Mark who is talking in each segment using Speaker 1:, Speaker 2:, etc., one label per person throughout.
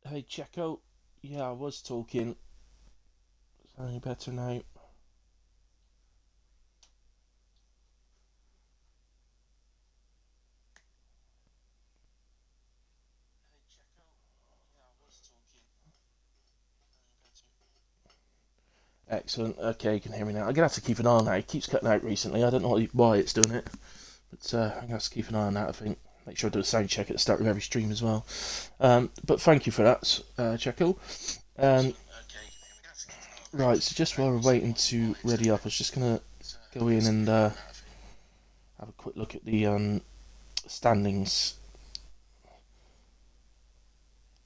Speaker 1: Hey Checo, yeah, I was talking. Is that any better now? Excellent. Okay, you can hear me now. I'm gonna have to keep an eye on that. It keeps cutting out recently. I don't know why it's doing it, but I'm gonna have to keep an eye on that. I think. Make sure I do a sound check at the start of every stream as well. But thank you for that, Checo. Um, right, so just while we're waiting to ready up, I was just gonna go in and have a quick look at the standings.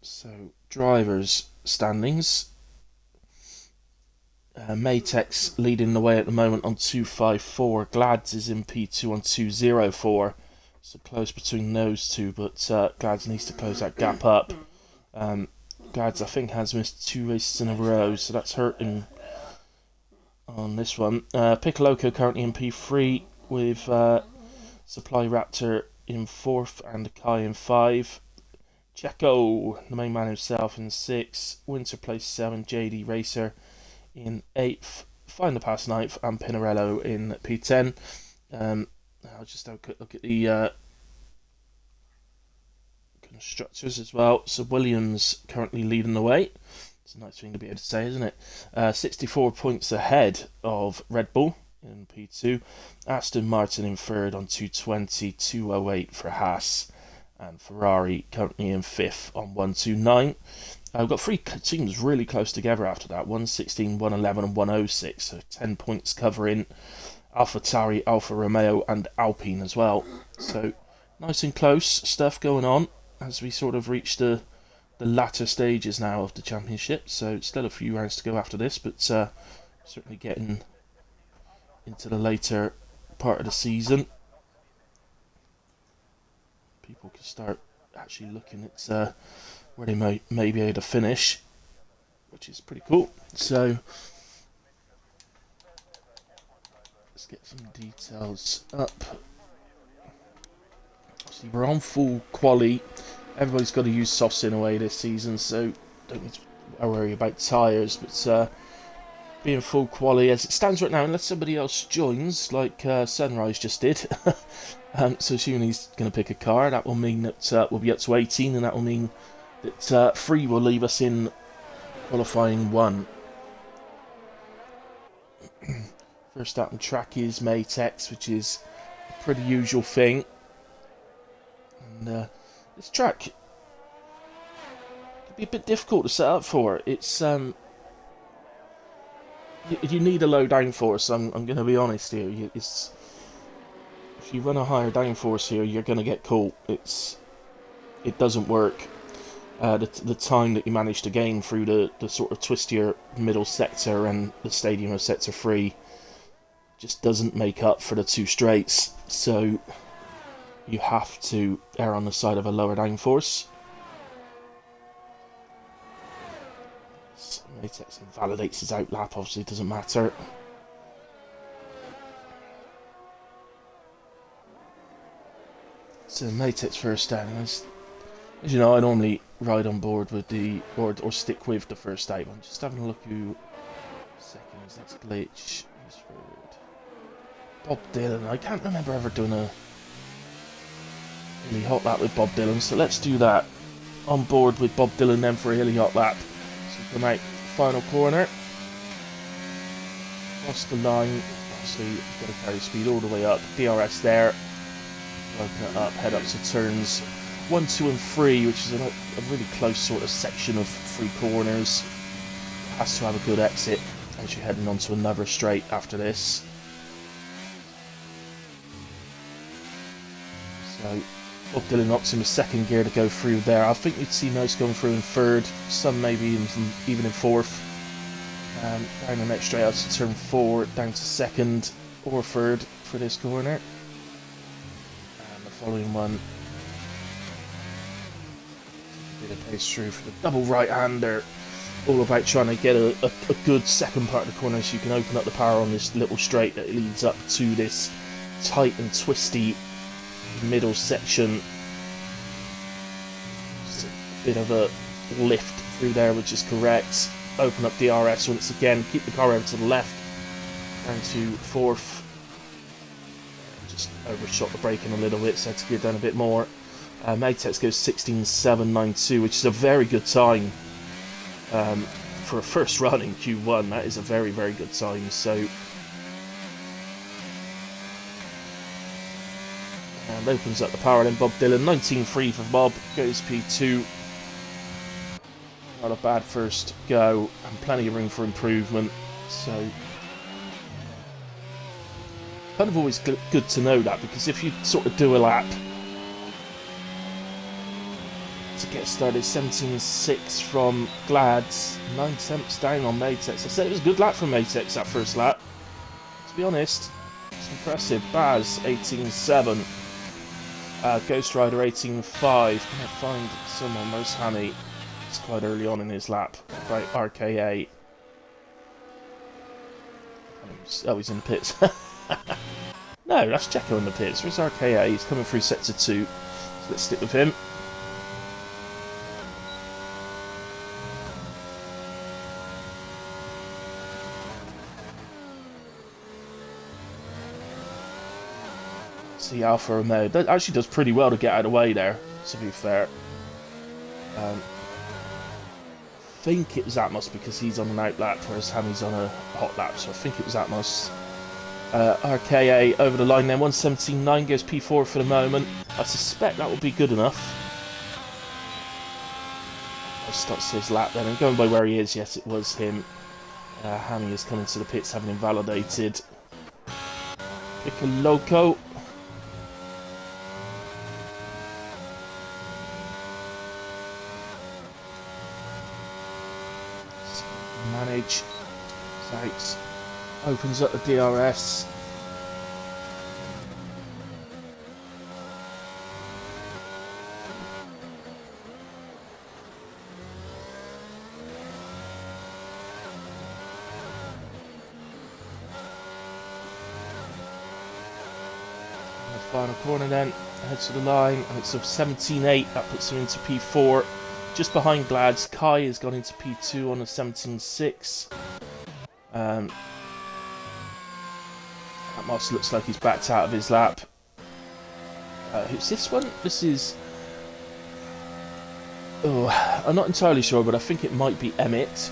Speaker 1: So drivers standings. Matex leading the way at the moment on 254. Glads is in P2 on 204. So close between those two, but Glads needs to close that gap up. Glads, I think, has missed 2 races in a row, so that's hurting on this one. Piccoloco currently in P3 with Supply Raptor in 4th and Kai in 5. Checo, the main man himself, in 6. Winter place 7. JD Racer in 8th, Find the Pass 9th, and Pinarello in P10. I'll just have a quick look at the constructors as well. So Williams currently leading the way. It's a nice thing to be able to say, isn't it? 64 points ahead of Red Bull in P2. Aston Martin in 3rd on 220, 208 for Haas. And Ferrari currently in 5th on 129. We've got 3 teams really close together after that. 116, 111 and 106. So 10 points covering AlphaTauri, Alfa Romeo and Alpine as well. So nice and close stuff going on as we sort of reach the latter stages now of the championship. So still a few rounds to go after this, but certainly getting into the later part of the season. People can start actually looking at where they may be able to finish, which is pretty cool. So let's get some details up. See, we're on full quali. Everybody's got to use softs in a way this season, so don't need to worry about tyres. But being full quali as it stands right now, unless somebody else joins, like Sunrise just did. So assuming he's going to pick a car, that will mean that we'll be up to 18, and that will mean that 3 will leave us in qualifying 1. First out on track is Matex, which is a pretty usual thing. And this track can be a bit difficult to set up for. It's you need a low downforce. I'm going to be honest here. If you run a higher downforce here, you're going to get caught. It doesn't work. The time that you manage to gain through the sort of twistier middle sector and the stadium of sector 3 just doesn't make up for the 2 straights. So you have to err on the side of a lower downforce. Matex invalidates his outlap, obviously it doesn't matter. So Matex first down. As you know, I normally ride on board with or stick with the first out. I'm just having a look who seconds. That's Glitch. Who's third? Bob Dylan. I can't remember ever doing a really hot lap with Bob Dylan, so let's do that. On board with Bob Dylan then for a hilly hot lap. So come out final corner. Cross the line. Obviously, you've got to carry speed all the way up. DRS there. Open it up, head up to turns 1, 2 and 3, which is a really close sort of section of 3 corners. Has to have a good exit as you're heading onto another straight after this. So Bob Dylan knocks him a second gear to go through there. I think you'd see most going through in 3rd, some maybe even in 4th. Down the next straight out to turn 4, down to 2nd or 3rd for this corner. And the following one, a bit of pace through for the double right-hander. All about trying to get a good second part of the corner so you can open up the power on this little straight that leads up to this tight and twisty middle section. Just a bit of a lift through there, which is correct. Open up DRS once again, keep the car over to the left, down to 4th. Just overshot the braking a little bit, so I had to gear down a bit more. Maytex goes 16.792, which is a very good time for a first run in Q1. That is a very, very good time. So, and opens up the power then. Bob Dylan 19.3 for Bob, goes P2. Not a bad first go, and plenty of room for improvement. So, kind of always good to know that, because if you sort of do a lap to get started, 17.6 from Glads, 9 tenths down on Matex. I said it was a good lap from Matex that first lap. To be honest, it's impressive. Baz 18.7, Ghost Rider 18.5. Gonna find someone. Where's Hammy? It's quite early on in his lap. Right, RKA. Oh, he's in the pits. No, that's Checo in the pits. Where's RKA? He's coming through sector 2. So let's stick with him. See Alfa Romeo. That actually does pretty well to get out of the way there, to be fair. I think it was Atmos because he's on an out lap, whereas Hammy's on a hot lap, so I think it was Atmos. RKA over the line then, 117.9 goes P4 for the moment. I suspect that will be good enough. I'll start his lap then, and going by where he is, yes, it was him. Hammy is coming to the pits, having invalidated. Pick a loco. Manage. Sights. Opens up the DRS. The final corner then, heads to the line, and it's a 17.8, that puts him into P4. Just behind Glads, Kai has gone into P2 on a 17.6. Atmos looks like he's backed out of his lap. Who's this one? This is... Oh, I'm not entirely sure, but I think it might be Emmett.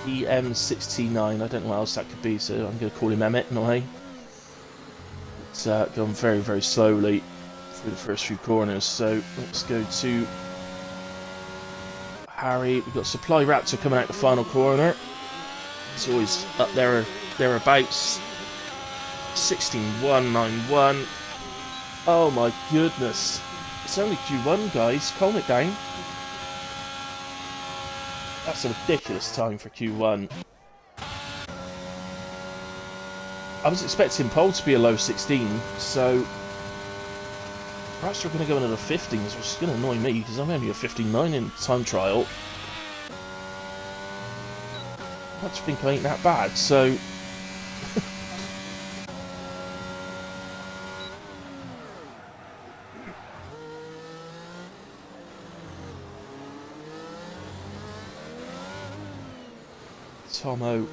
Speaker 1: EM69, I don't know what else that could be, so I'm going to call him Emmett in a way. It's gone very, very slowly through the first few corners, so let's go to Harry. We've got Supply Raptor coming out the final corner. It's always up there, thereabouts. 16.191. Oh my goodness. It's only Q1, guys. Calm it down. That's a ridiculous time for Q1. I was expecting pole to be a low 16, so perhaps we're going to go into the 15s, which is going to annoy me because I'm only a 15.9 in time trial. I just think I ain't that bad, so Tomo.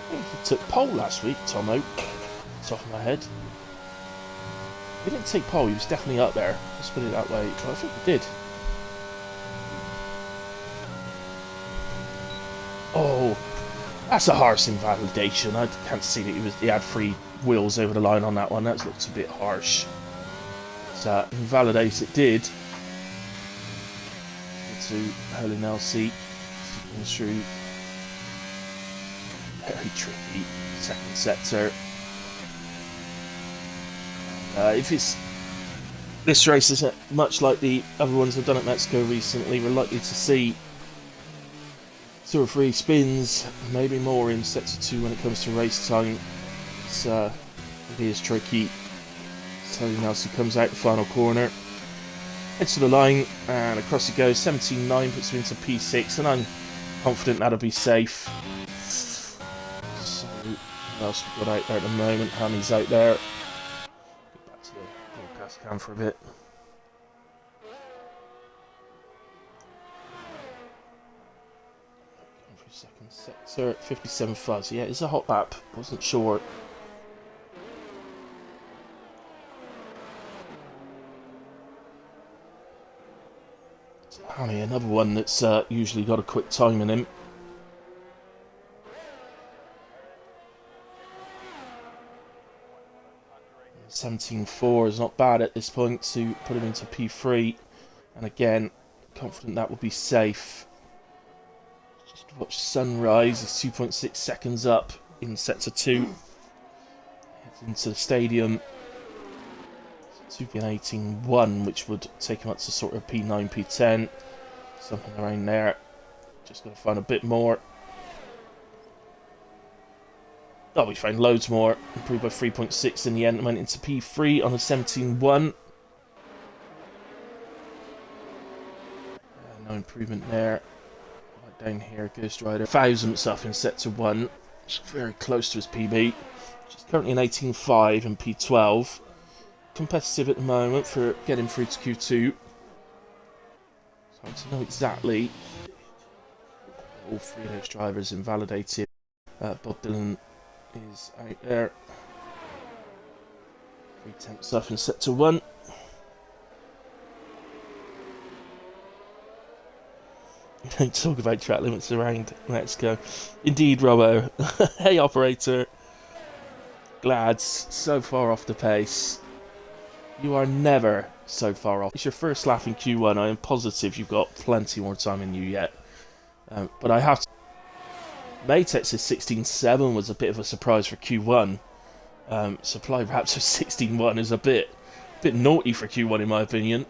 Speaker 1: I think he took pole last week, Tomo. Top of my head. He didn't take pole, he was definitely up there. Let's put it that way. Well, I think he did. Oh, that's a harsh invalidation. I can't see that he had 3 wheels over the line on that one. That looks a bit harsh. So, invalidate it did. To Holy Nelsie. Comes through. Very tricky. Second sector. If it's this race isn't much like the other ones I've done at Mexico recently, we're likely to see 2 or 3 spins, maybe more in sector 2 when it comes to race time. It is tricky. So Nelson comes out the final corner, heads to the line, and across he goes. 17.9 puts him into P6, and I'm confident that'll be safe. So what else we've got out there at the moment? Hammy's out there. Cam for a bit. Second sector, 57 fuzz. Yeah, it's a hot lap. Wasn't sure. Hammy, another one that's usually got a quick time in him. 17.4 is not bad at this point to put him into P3. And again, confident that will be safe. Just watch sunrise. He's 2.6 seconds up in sector 2. Heads into the stadium. 2:18.1, which would take him up to sort of P9, P10. Something around there. Just got to find a bit more. Oh, we found loads more. Improved by 3.6 in the end. Went into P3 on a 17.1. No improvement there. Right down here, Ghost Rider. Thousandths up in sector 1. It's very close to his PB. Which is currently an 18.5 in P12. Competitive at the moment for getting through to Q2. So hard to know exactly. All three of those drivers invalidated. Bob Dylan is out there. 3/10 up in sector 1. We don't talk about track limits around. Let's go. Indeed, Robbo. Hey, operator. Glads, so far off the pace. You are never so far off. It's your first lap in Q1. I am positive you've got plenty more time in you yet. But I have to... Matex's 16.7 was a bit of a surprise for Q1. Supply Raptor 16.1 is a bit naughty for Q1 in my opinion.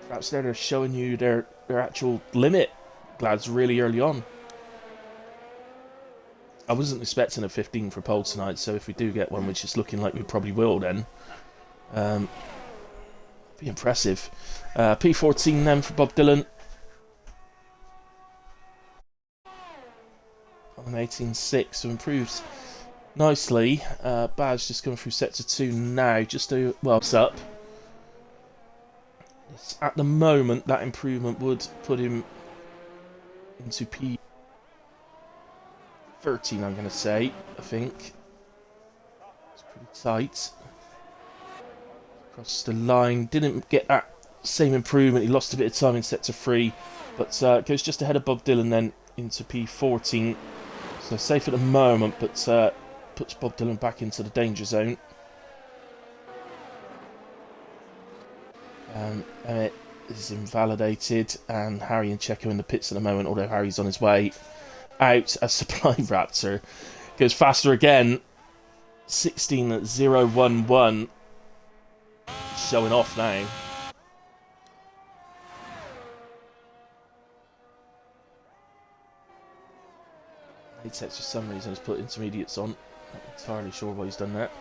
Speaker 1: Perhaps they're showing you their actual limit, Glads, really early on. I wasn't expecting a 15 for pole tonight, so if we do get one, which is looking like we probably will then, be impressive. P14 then for Bob Dylan. On an 18.6, so improves nicely. Baz just coming through sector 2 now, just to, well, it's up. At the moment, that improvement would put him into P13, I'm going to say, I think. It's pretty tight. Across the line, didn't get that same improvement. He lost a bit of time in sector 3, but goes just ahead of Bob Dylan then into P14. So safe at the moment, but puts Bob Dylan back into the danger zone. Emmett is invalidated, and Harry and Checo in the pits at the moment, although Harry's on his way out as Supply Raptor. Goes faster again. 16.011. Showing off now. Atex for some reason has put intermediates on. Not entirely sure why he's done that.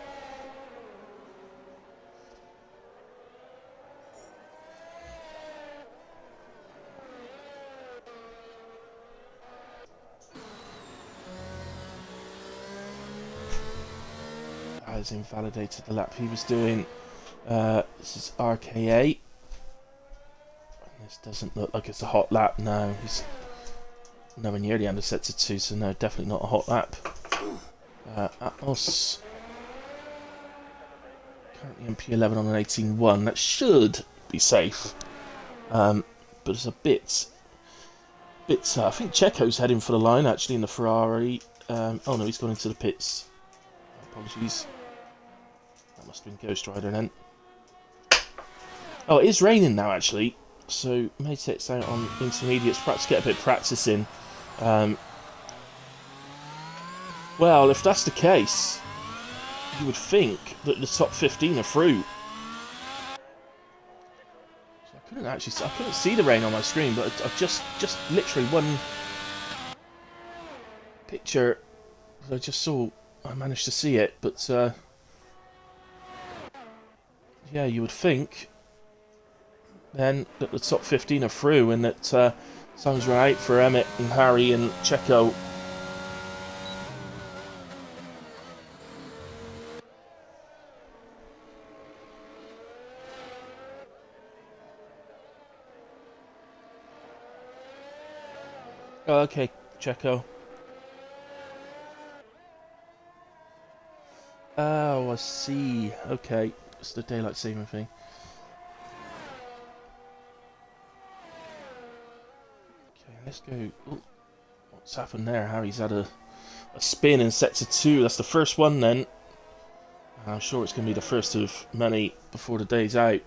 Speaker 1: Has invalidated the lap he was doing. This is RKA. This doesn't look like it's a hot lap. No, he's nowhere near the end of sector 2, so no, definitely not a hot lap. Atmos currently in P11 on an 18.1. That should be safe, but it's a bit. I think Checo's heading for the line actually in the Ferrari. Oh no, he's gone into the pits. Apologies. That must have been Ghost Rider then. Oh, it is raining now actually, so Matex out on intermediates. Perhaps get a bit of practice in. Well, if that's the case, you would think that the top 15 are through. So I couldn't see the rain on my screen, but I've just literally one picture that I just saw. I managed to see it, but yeah, you would think then that the top 15 are through, and that time's right for Emmett and Harry and Checo. Oh, okay, Checo. Oh, I see. Okay, it's the daylight saving thing. Okay, let's go. Ooh, what's happened there? Harry's had a spin in sector 2. That's the first one then. I'm sure it's going to be the first of many before the day's out,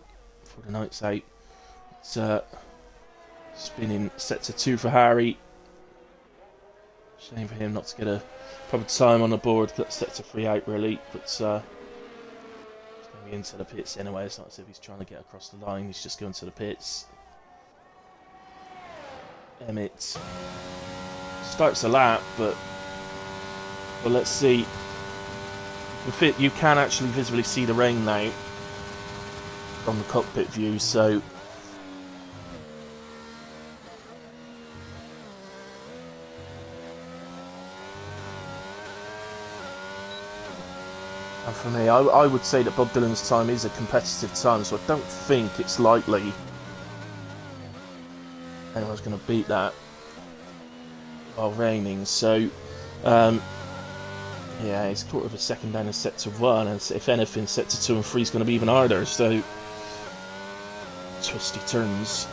Speaker 1: before the night's out. It's spinning sector 2 for Harry. Shame for him not to get a proper time on the board. Got sector 3 out really, but he's going to be into the pits anyway. It's not as if he's trying to get across the line. He's just going to the pits. Emmett starts a lap, but well, let's see. You can actually visibly see the rain now from the cockpit view, so and for me, I would say that Bob Dylan's time is a competitive time, so I don't think it's likely anyone's going to beat that while raining. So yeah, it's quarter of a second down in sector 1, and if anything, sector 2 and 3 is going to be even harder, so twisty turns.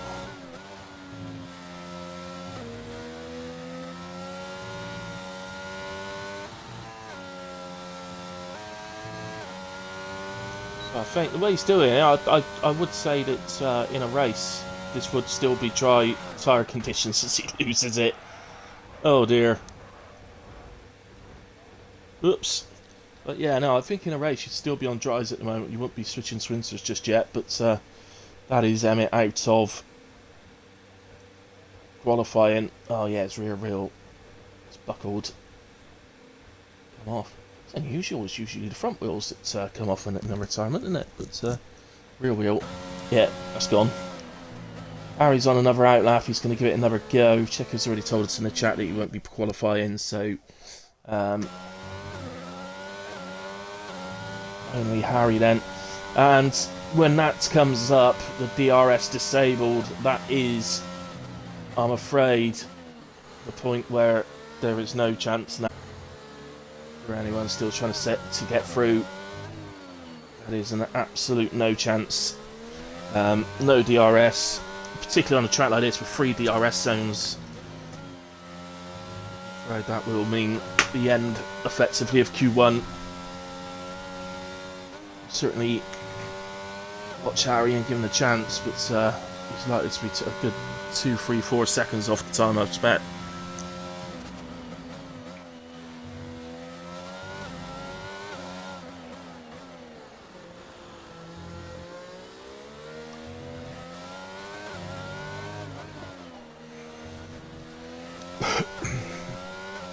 Speaker 1: So I think the way he's doing it, I would say that in a race, this would still be dry tyre conditions as he loses it. Oh dear. Oops. But yeah, no, I think in a race you'd still be on dries at the moment. You won't be switching sprinters just yet, but that is Emmett out of qualifying. Oh yeah, his rear wheel is buckled. Come off. It's unusual. It's usually the front wheels that come off in a retirement, isn't it? But rear wheel, yeah, that's gone. Harry's on another outlap. He's going to give it another go. Checo's already told us in the chat that he won't be qualifying, so only Harry then. And when that comes up, the DRS disabled, that is, I'm afraid, the point where there is no chance now for anyone still trying to get through. That is an absolute no chance. No DRS, particularly on a track like this with 3 DRS zones. I'm afraid that will mean the end, effectively, of Q1. Certainly watch Harry and give him a chance, but he's likely to be a good 2, 3, 4 seconds off the time I expect.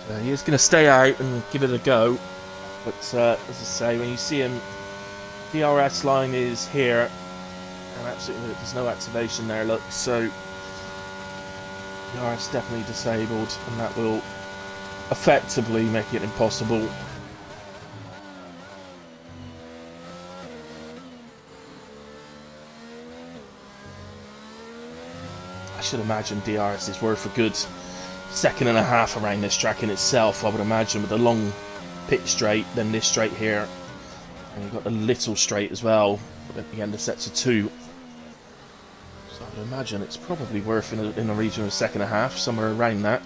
Speaker 1: So he is going to stay out and give it a go, but as I say, when you see him, DRS line is here, and absolutely there's no activation there, look, so DRS definitely disabled, and that will effectively make it impossible. I should imagine DRS is worth a good 1.5 seconds around this track in itself, I would imagine, with a long pit straight, then this straight here, and you've got a little straight as well at the end of sector 2. So I would imagine it's probably worth in the region of 1.5 seconds, somewhere around that.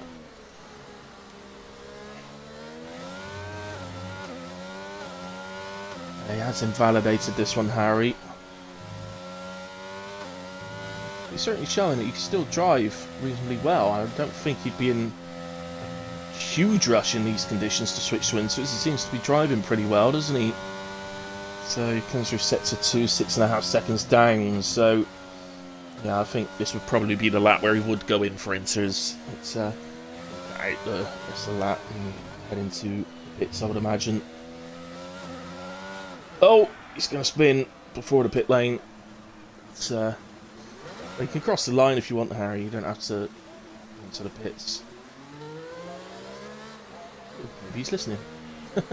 Speaker 1: He has invalidated this one, Harry. He's certainly showing that he can still drive reasonably well. I don't think he'd be in a huge rush in these conditions to switch to inters. He seems to be driving pretty well, doesn't he? So he comes through sector 2, 6.5 seconds down. So yeah, I think this would probably be the lap where he would go in for inters. It's out the rest of the lap and head into the pits, I would imagine. Oh, he's going to spin before the pit lane. It's you can cross the line if you want, Harry. You don't have to go into the pits. Ooh, maybe he's listening. There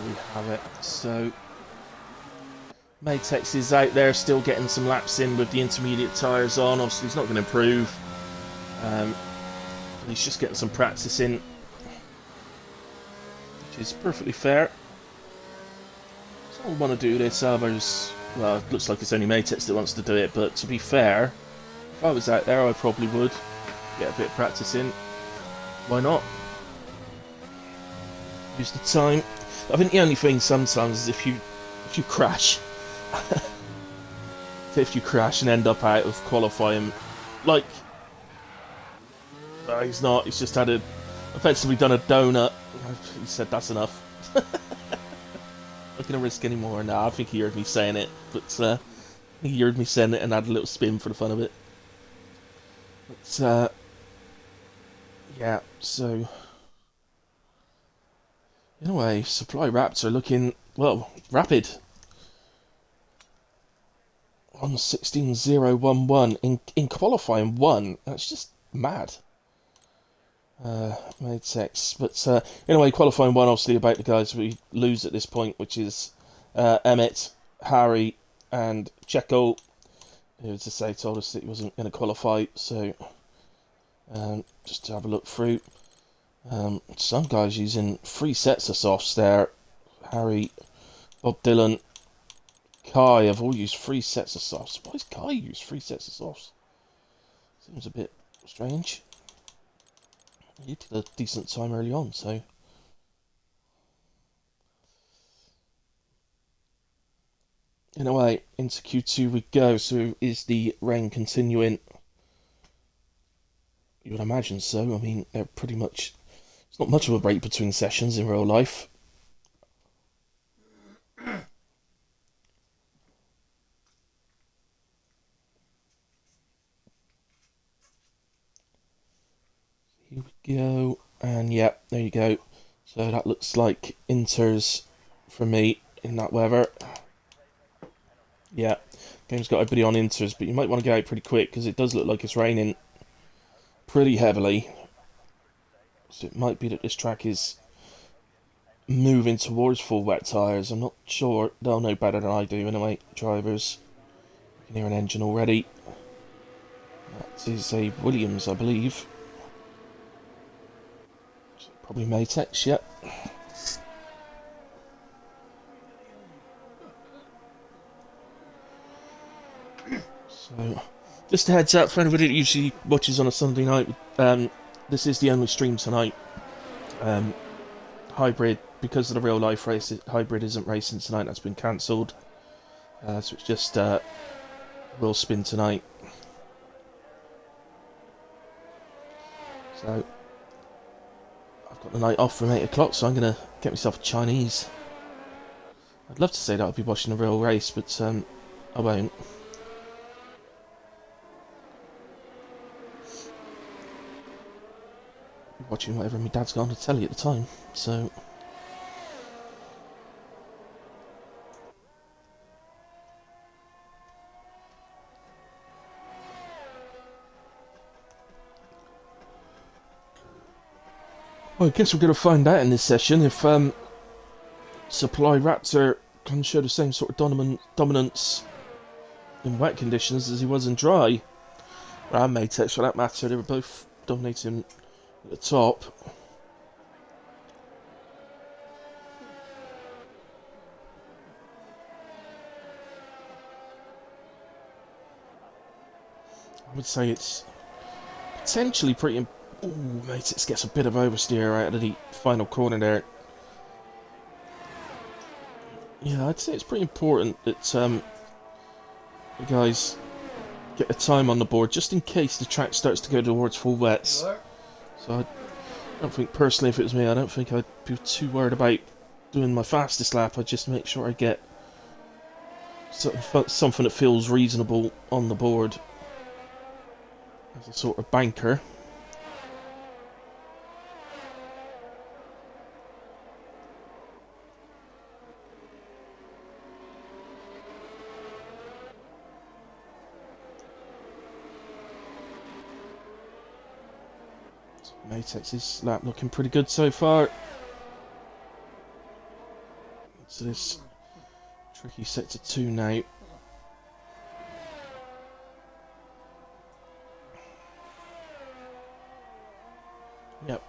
Speaker 1: we have it. So Matex is out there still getting some laps in with the intermediate tyres on. Obviously, he's not going to improve. He's just getting some practice in, which is perfectly fair. So I want to do this. Others, well, it looks like it's only Matex that wants to do it, but to be fair, if I was out there, I probably would get a bit of practice in. Why not? Use the time. I think the only thing sometimes is if you crash. If you crash and end up out of qualifying, like, he's not. He's just had effectively done a donut. He said that's enough. Not gonna risk any more. Nah, I think he heard me saying it, but he heard me saying it and had a little spin for the fun of it. But yeah, so in a way, supply wraps are looking, well, rapid. On 16.011 in qualifying 1. That's just mad. Made sex, but in a way, qualifying 1, obviously about the guys we lose at this point, which is Emmett, Harry, and Checo, who, as I say, told us that he wasn't going to qualify. So just to have a look through, some guys using 3 sets of softs there. Harry, Bob Dylan, Kai have all used 3 sets of softs. Why does Kai use 3 sets of softs? Seems a bit strange. He did a decent time early on, so. In a way, into Q2 we go. So is the rain continuing? You would imagine so. I mean, they're pretty much. It's not much of a break between sessions in real life. Here we go, and yeah, there you go. So that looks like Inters for me in that weather. Yeah, game's got everybody on Inters, but you might want to get out pretty quick because it does look like it's raining pretty heavily. So it might be that this track is moving towards full wet tyres. I'm not sure. They'll know better than I do anyway, drivers. You can hear an engine already. That is a Williams, I believe. Probably Matex, yep. So, just a heads up for anybody that usually watches on a Sunday night, this is the only stream tonight. Hybrid, because of the real life race, Hybrid isn't racing tonight, that's been cancelled. So it's just will spin tonight. So, I've got the night off from 8 o'clock, so I'm going to get myself a Chinese. I'd love to say that I'll be watching a real race, but I won't. I'll be watching whatever my dad's got on the telly at the time, so. Well, I guess we're going to find out in this session if Supply Raptor can show the same sort of dominance in wet conditions as he was in dry. And Matex, for that matter, they were both dominating at the top. I would say it's potentially pretty. Ooh, Matex gets a bit of oversteer out of the final corner there. Yeah, I'd say it's pretty important that the guys get a time on the board just in case the track starts to go towards full wets. So I don't think, personally, if it was me, I don't think I'd be too worried about doing my fastest lap. I'd just make sure I get something that feels reasonable on the board as a sort of banker. Matex's lap looking pretty good so far. So this Tricky set to 2 now. Yep.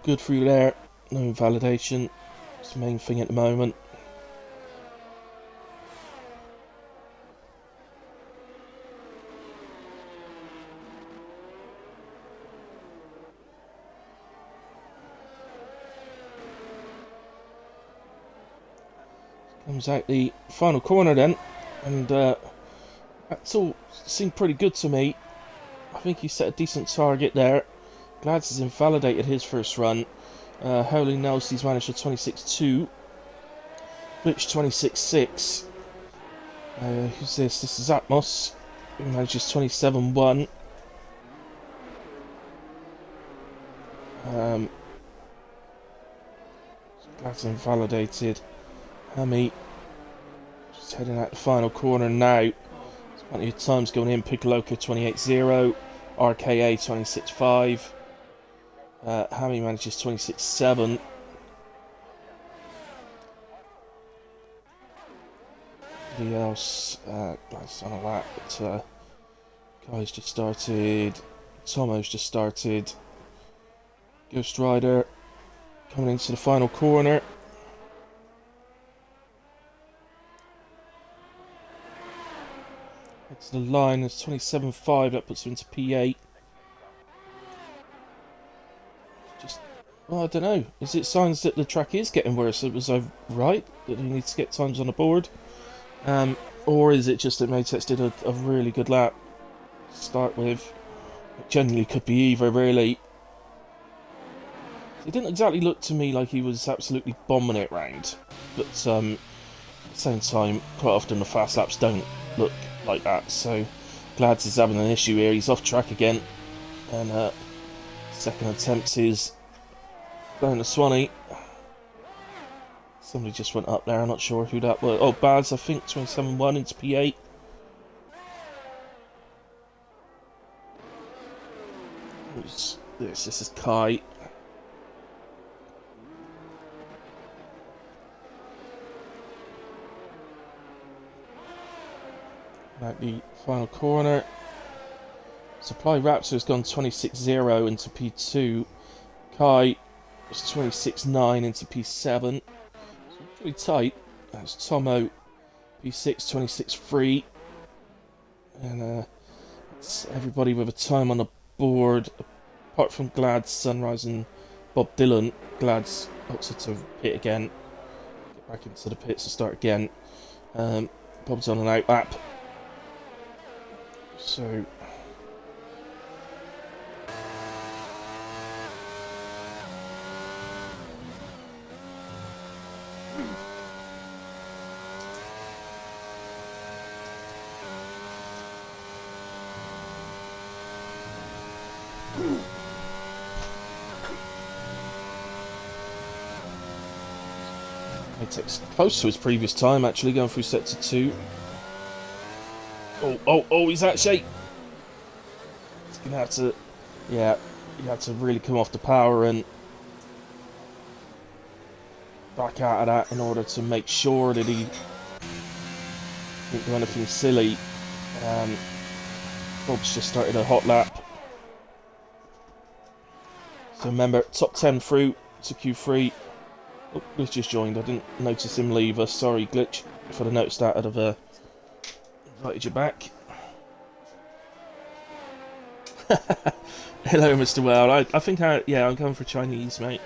Speaker 1: Good through there. No invalidation. It's the main thing at the moment. Comes out the final corner then, and that's all seemed pretty good to me. I think he set a decent target there. Glads has invalidated his first run. Holy Nelsie's managed a 26.2. Glitch 26.6. Who's this? This is Atmos, who manages 27.1. Glads invalidated. Hammy just heading out the final corner now. There's plenty of times going in. Piccoloco 28.0, RKA 26.5. Hammy manages 26.7. Anybody else? Glad on a lap, but Guy's just started. Tomo's just started. Ghost Rider coming into the final corner. It's the line, it's 27.5, that puts him into P8. Just, well, I don't know. Is it signs that the track is getting worse? Was I right? That he needs to get times on the board? Or is it just that Matex did a really good lap to start with? It genuinely could be either, really. It didn't exactly look to me like he was absolutely bombing it round. But at the same time, quite often the fast laps don't look like that, so Glads is having an issue here. He's off track again, and second attempt is down to Swanee. Somebody just went up there, I'm not sure who that was. Oh, Bads, I think, 27.1 into P8. Who's this? This is Kai. At the final corner, Supply Raptor has gone 26.0 into P2. Kai was 26.9 into P7. So pretty tight. That's Tomo, P6, 26.3. And it's everybody with a time on the board, apart from Glads, Sunrise, and Bob Dylan. Glads looks to pit again. Get back into the pits to start again. Bob's on an out lap. So Matex close to his previous time, actually, going through set to 2. Oh, he's actually... He's going to have to... Yeah, he had to really come off the power and back out of that in order to make sure that he didn't do anything silly. Bob's just started a hot lap. So remember, top 10 through to Q3. Oh, Glitch just joined. I didn't notice him leave us. Sorry, Glitch. If I'd have noticed that, I'd have invited you back. Hello, Mr. Well. I think I'm going for Chinese, mate.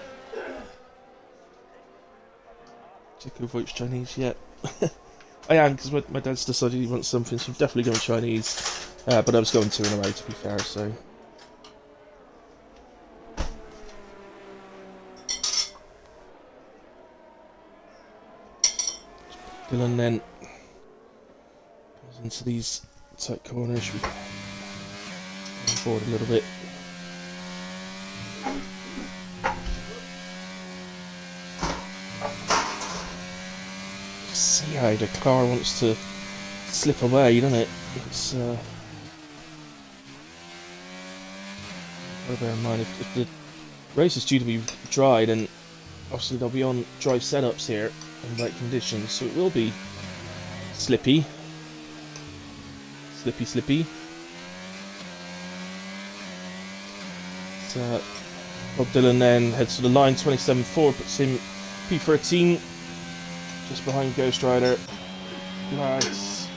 Speaker 1: Chicken votes Chinese, yeah. I am, because my dad's decided he wants something, so I'm definitely going Chinese. But I was going 2 in a row, to be fair, so... Dylan then goes into these tight corners. We forward a little bit. See how the car wants to slip away, doesn't it? It's gotta bear in mind if the race is due to be dry, then obviously they'll be on dry setups here. in right conditions, so it will be slippy. Slippy. So, Bob Dylan then heads to the line, 27.4, puts him P13, just behind Ghost Rider. Nice.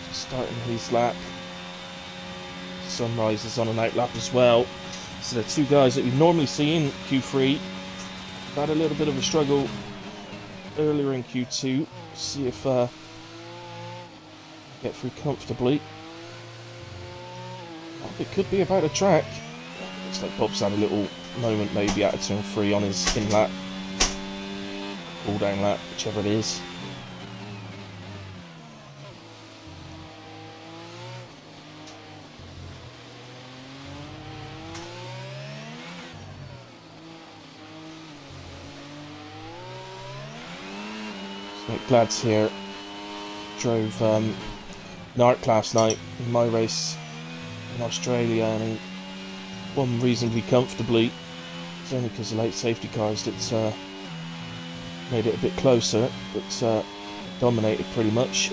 Speaker 1: Just starting his lap. Sunrise is on an out lap as well. So the two guys that we normally see in Q3 have had a little bit of a struggle earlier in Q2. See if get through comfortably. It could be about a track. Looks like Bob's had a little moment maybe out of turn 3 on his in lap. Cool down lap, whichever it is. So Glad's here. Drove NARC last night in my race in Australia and he won reasonably comfortably. It's only because the late safety cars that made it a bit closer, but dominated pretty much.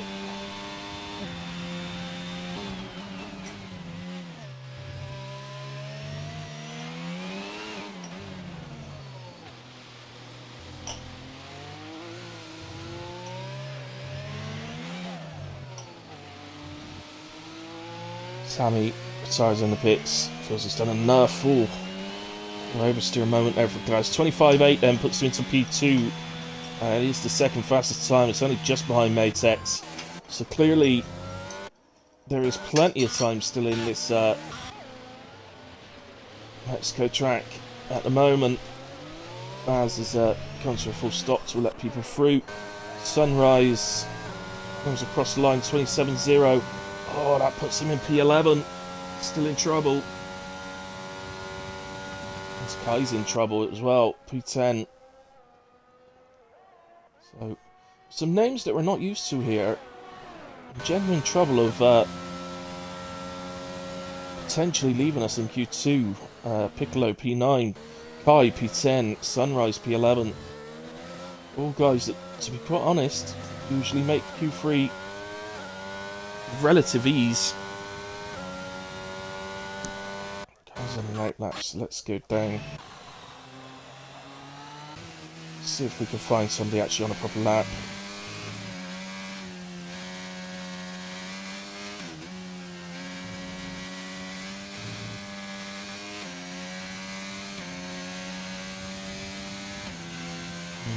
Speaker 1: Sammy retires in the pits, feels he's done enough. Ooh, oversteer moment there for guys. 25.8 then puts him into P2. It is the second fastest time, it's only just behind Matex. So clearly there is plenty of time still in this Mexico track. At the moment, Baz is comes to a full stop to let people through. Sunrise comes across the line, 27.0. Oh, that puts him in P11. Still in trouble. This guy's in trouble as well. P10. So, some names that we're not used to here. Genuine trouble of potentially leaving us in Q2. Piccolo P9. Kai P10. Sunrise P11. All guys that, to be quite honest, usually make Q3 relative ease. Guys on the out laps, let's go down. See if we can find somebody actually on a proper lap.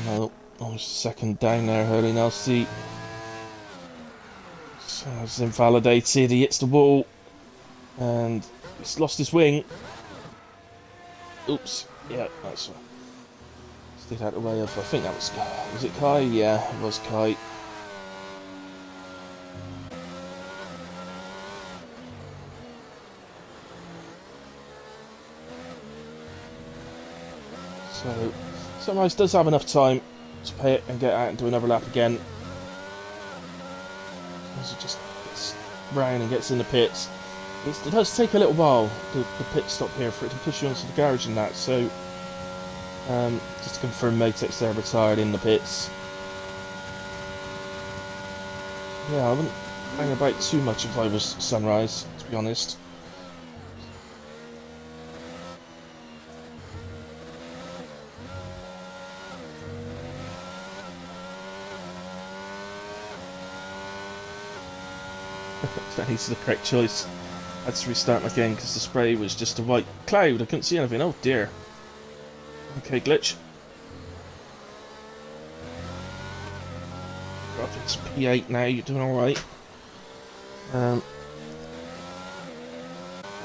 Speaker 1: No, almost second down there, Hurley Nelsie. So it's invalidated, he hits the wall and he's lost his wing. Oops, yeah, that's right. Stayed out of the way of, I think that was it Kai? Yeah, it was Kai. So, Sunrise does have enough time to pay it and get out and do another lap again. As it just gets round and gets in the pits. It does take a little while, the pit stop here, for it to push you onto the garage and that, so just to confirm, Matex there retired in the pits. Yeah, I wouldn't hang about too much if I was Sunrise, to be honest. That is the correct choice. I had to restart my game because the spray was just a white cloud. I couldn't see anything. Oh dear. Okay, glitch. Got it's P8 now. You're doing all right. Oh,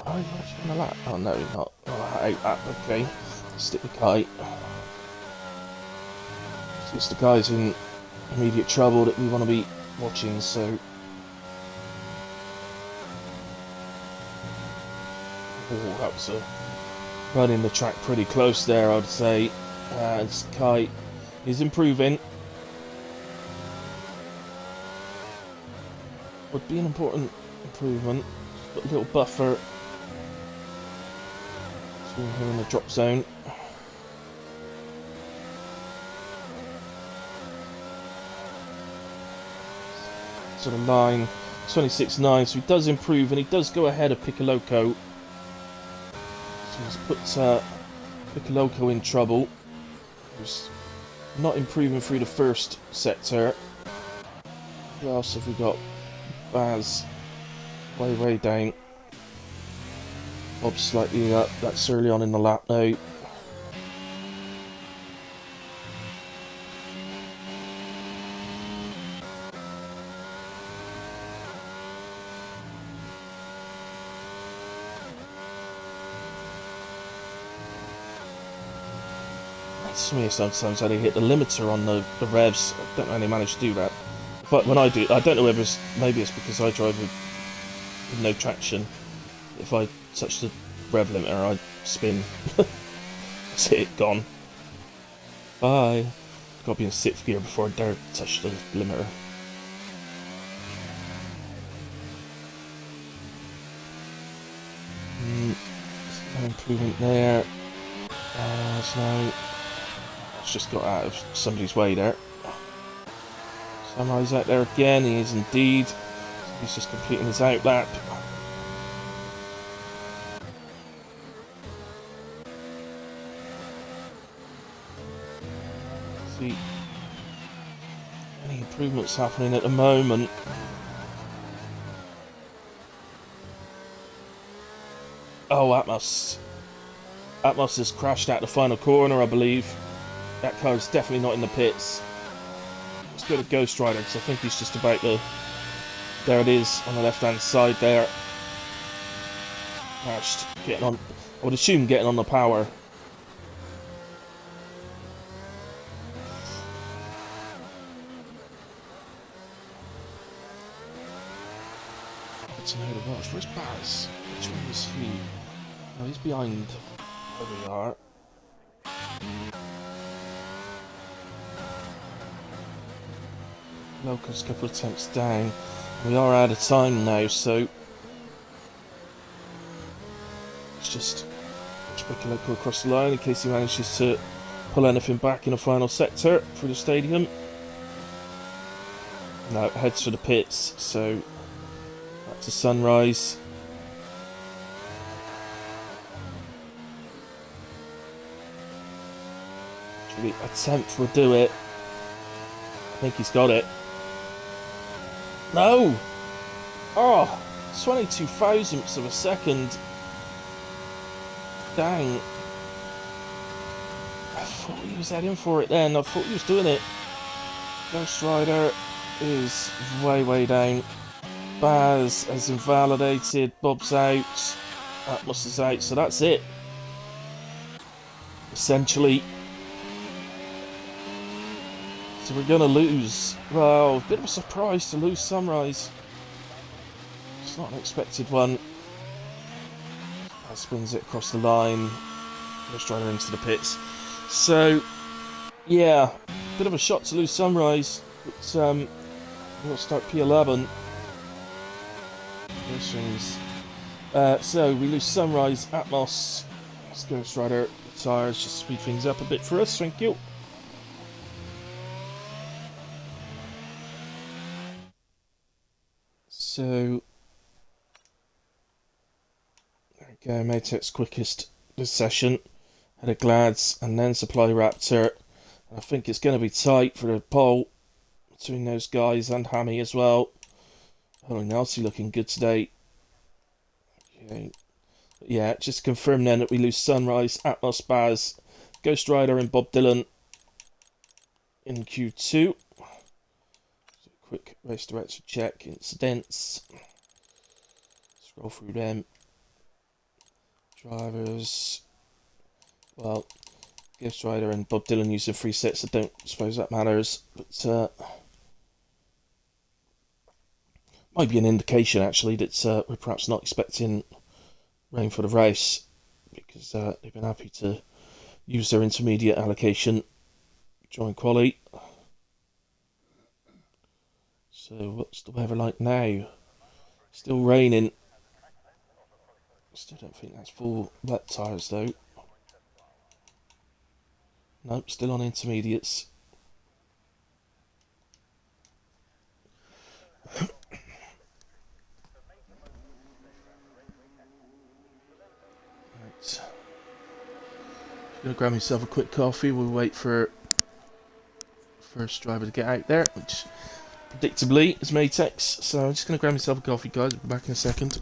Speaker 1: you're actually on the lap. Oh no, you're not. Oh, out lap. Okay. Stick with Kite. So it's the guys in immediate trouble that we want to be watching. So. Oh, that was running the track pretty close there, I'd say. As Kai is improving. Would be an important improvement. Got a little buffer between him and the drop zone. sort of line. 26.9, so he does improve, and he does go ahead of Piccoloco. So he's put Piccoloco in trouble. He's not improving through the first sector. Who else have we got? Baz, way down. Bob slightly up. That's early on in the lap now. It's me sometimes how they hit the limiter on the revs. I don't know how they manage to do that. But when I do, I don't know whether maybe it's because I drive with no traction. If I touch the rev limiter, I spin. That's it, gone. Bye. Gotta be in 6th gear before I dare touch the limiter. No improvement there. So it's just got out of somebody's way there. Samurai's out there again. He is indeed. He's just completing his outlap. See any improvements happening at the moment. Oh, Atmos has crashed out the final corner, I believe. That car is definitely not in the pits. Let's go to Ghost Rider, because I think he's just about to... There it is, on the left-hand side there. Crashed. Getting on... I would assume getting on the power. That's an out of watch. Where's Baz? Which one is he? No, he's behind. There we are. Locust, couple of attempts down. We are out of time now, so let's just pick a local across the line in case he manages to pull anything back in the final sector through the stadium. Now it heads for the pits, so back to Sunrise. Actually, a 10th will do it. I think he's got it. No! Oh! 22 thousandths of a second. Dang. I thought he was heading for it then. I thought he was doing it. Ghost Rider is way down. Baz has invalidated. Bob's out. Atmos is out. So that's it. Essentially. So we're going to lose. Well, a bit of a surprise to lose Sunrise. It's not an expected one. That spins it across the line. Ghost Rider into the pits. So, yeah, bit of a shot to lose Sunrise. But we'll start P11. So we lose Sunrise, Atmos. Ghost Rider retires. Just speed things up a bit for us. Thank you. So, there we go, Matex quickest this session, had a Glads and then Supply Raptor, and I think it's going to be tight for the pole between those guys and Hammy as well. Oh, Nelsie looking good today. Okay. But yeah, just confirm then that we lose Sunrise, Atmos, Baz, Ghost Rider and Bob Dylan in Q2. Quick race director check, incidents, scroll through them, drivers, well, Ghost Rider and Bob Dylan using 3 sets, I don't suppose that matters, but might be an indication actually that we're perhaps not expecting rain for the race, because they've been happy to use their intermediate allocation during quali. So what's the weather like now? Still raining. Still don't think that's full wet tyres though. Nope, still on intermediates. Right. Gonna grab myself a quick coffee. We'll wait for first driver to get out there, which predictably is Matex. So I'm just gonna grab myself a coffee, guys. I'll be back in a second.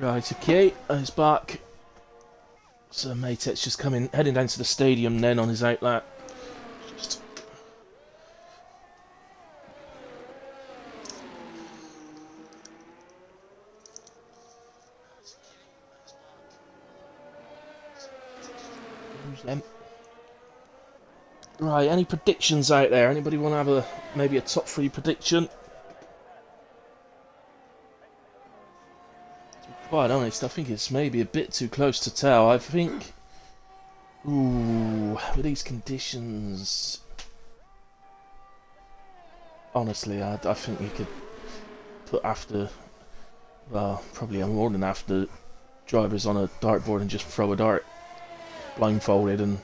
Speaker 1: Right, okay, he's back. So Matex just heading down to the stadium then on his outlet. Just right, any predictions out there? Anybody want to have maybe a top 3 prediction? To be quite honest, I think it's maybe a bit too close to tell. I think, with these conditions, honestly, I think you could put probably more than after drivers on a dartboard and just throw a dart blindfolded and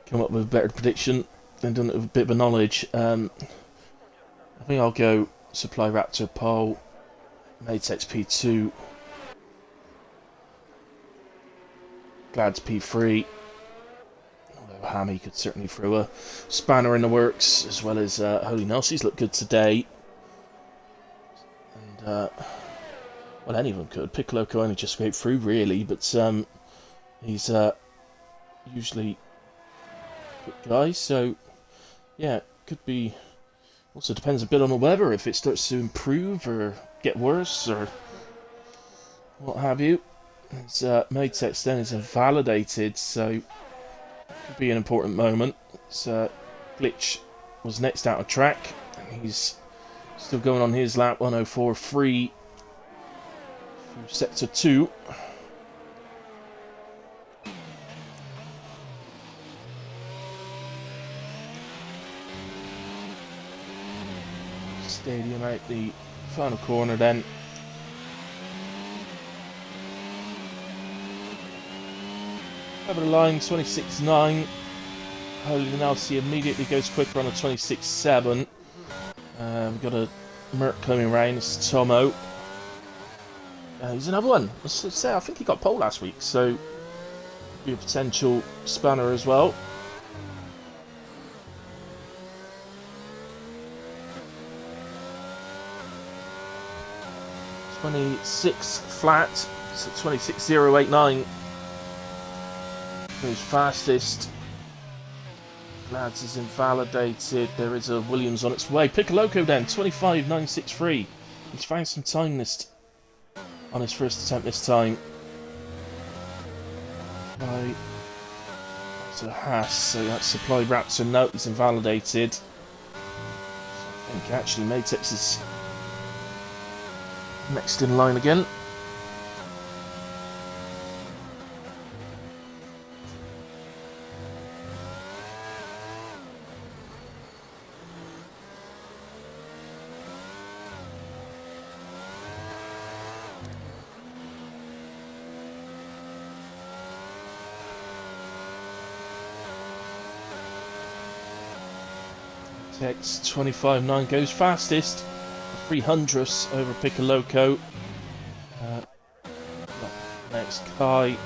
Speaker 1: come up with a better prediction than done it with a bit of knowledge. I think I'll go Supply Raptor pole, Matex P2, Glad's P3. Although Hammy could certainly throw a spanner in the works, as well as Holy Nelsie's looked good today. And well, any of them could. Piccolo could only just scrape through really, but he's usually good guy, so yeah, could be. Also depends a bit on the weather, if it starts to improve or get worse or what have you. His Matex then is invalidated, so could be an important moment. Glitch was next out of track, and he's still going on his lap 104.3 through sector 2. Stadium out the final corner then. Over the line, 26.9. Holy Nelsie immediately goes quicker on a 26.7. We've got a Merc coming round, it's Tomo. He's another one. I think he got pole last week, so be a potential spanner as well. 26 flat, so 26.089 goes fastest. Lads is invalidated. There is a Williams on its way. Piccoloco then, 25.963. He's found some time on his first attempt this time. Right. That's a Haas, so that's Supply Raptor. No, he's invalidated. So I think actually Matex is next in line again. Tex 25.9 goes fastest. 300ths over Piccoloco. Next Kai.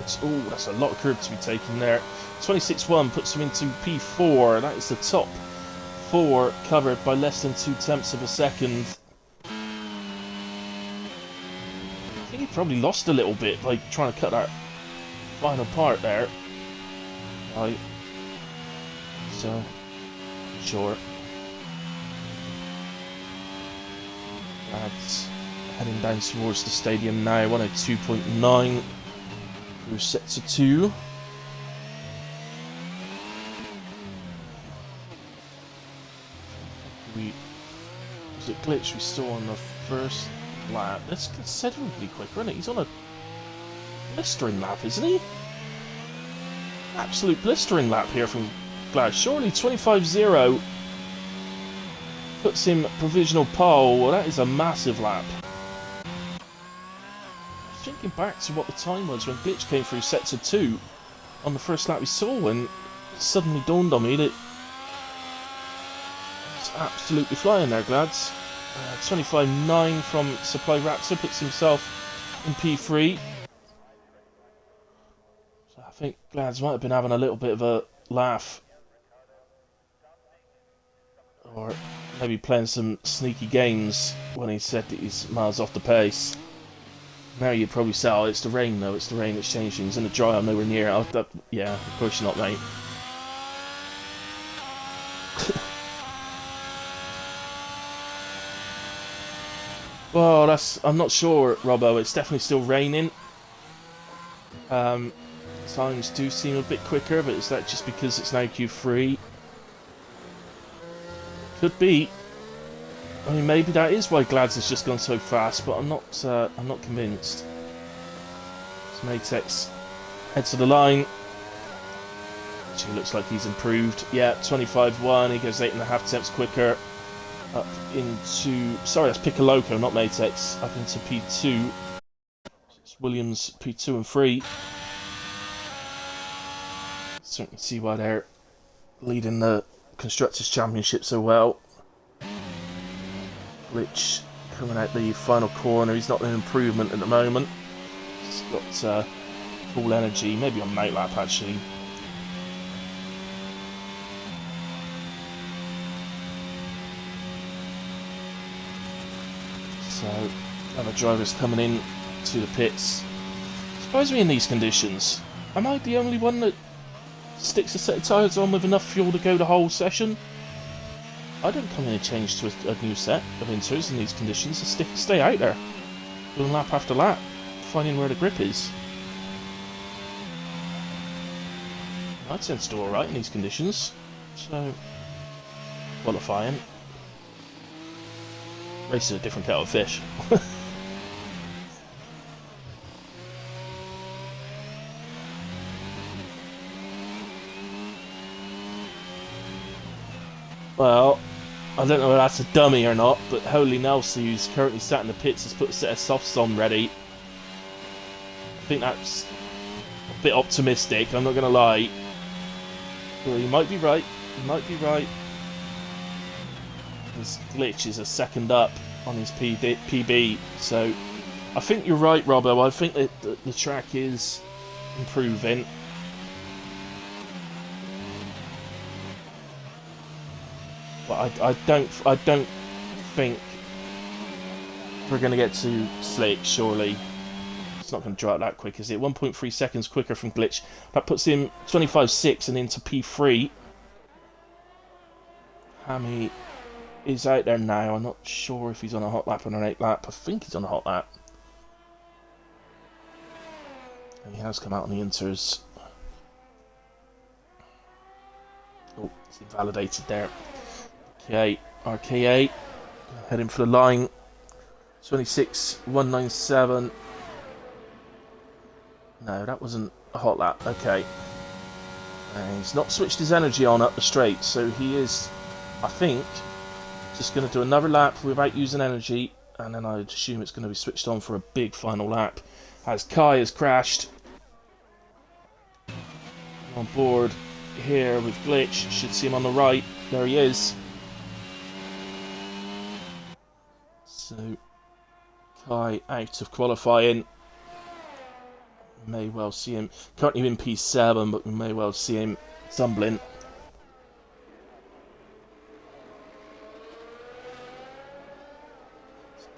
Speaker 1: That's a lot of curb to be taken there. 26.1 puts him into P4. That is the top 4 covered by less than 0.2 of a second. think he probably lost a little bit by trying to cut that final part there. Right. So, sure. Lads heading down towards the stadium now. 102.9 through sets of 2. Was it glitch we saw on the first lap? That's considerably quicker, isn't it? He's on a blistering lap, isn't he? Absolute blistering lap here from Glad. Surely 25.0 puts him provisional pole. Well, that is a massive lap. Thinking back to what the time was when Glitch came through sets of 2 on the first lap we saw, and it suddenly dawned on me that it's absolutely flying there, Glads. 25.9 from Supply Raptor puts himself in P3. So I think Glads might have been having a little bit of a laugh, or maybe playing some sneaky games when he said that he's miles off the pace. Now you'd probably say, oh, it's the rain though, it's the rain that's changed things. In the dry, I'm nowhere near. Yeah, of course you're not, mate. Well, I'm not sure, Robbo. It's definitely still raining. Times do seem a bit quicker, but is that just because it's now Q3? Could be. I mean, maybe that is why Glads has just gone so fast, but I'm not convinced. So Matex heads to the line. Actually, looks like he's improved. Yeah, 25.1. He goes 8.5 tenths quicker. Up into... Sorry, that's Piccoloco, not Matex. Up into P2. It's Williams P2 and 3. Certainly see why they're leading the Constructors' Championship so well. Glitch coming out the final corner. He's not an improvement at the moment. He's got full energy. Maybe on night lap, actually. So, other drivers coming in to the pits. Surprise me in these conditions. Am I the only one that sticks a set of tyres on with enough fuel to go the whole session? I don't come in and change to a new set of inters in these conditions. I stay out there, doing lap after lap, finding where the grip is. That tends to do alright in these conditions. So, qualifying. Race is a different kettle of fish. Well, I don't know whether that's a dummy or not, but Holy Nelson, who's currently sat in the pits, has put a set of softs on ready. I think that's a bit optimistic, I'm not going to lie. Well, he might be right, he might be right. His glitch is a second up on his PB, so I think you're right, Robbo. I think that the track is improving. But I don't think we're going to get to slick, surely. It's not going to dry out that quick, is it? 1.3 seconds quicker from glitch. That puts him 25.6 and into P3. Hammy is out there now. I'm not sure if he's on a hot lap or an 8 lap. I think he's on a hot lap. And he has come out on the inters. Oh, it's invalidated there. Okay, RKA heading for the line. 26.197. No, that wasn't a hot lap. Okay. And he's not switched his energy on up the straight, so he is, I think, just going to do another lap without using energy, and then I'd assume it's going to be switched on for a big final lap. As Kai has crashed. On board here with Glitch. Should see him on the right. There he is. So, Kai out of qualifying. May well see him. Currently in P7, but we may well see him tumbling.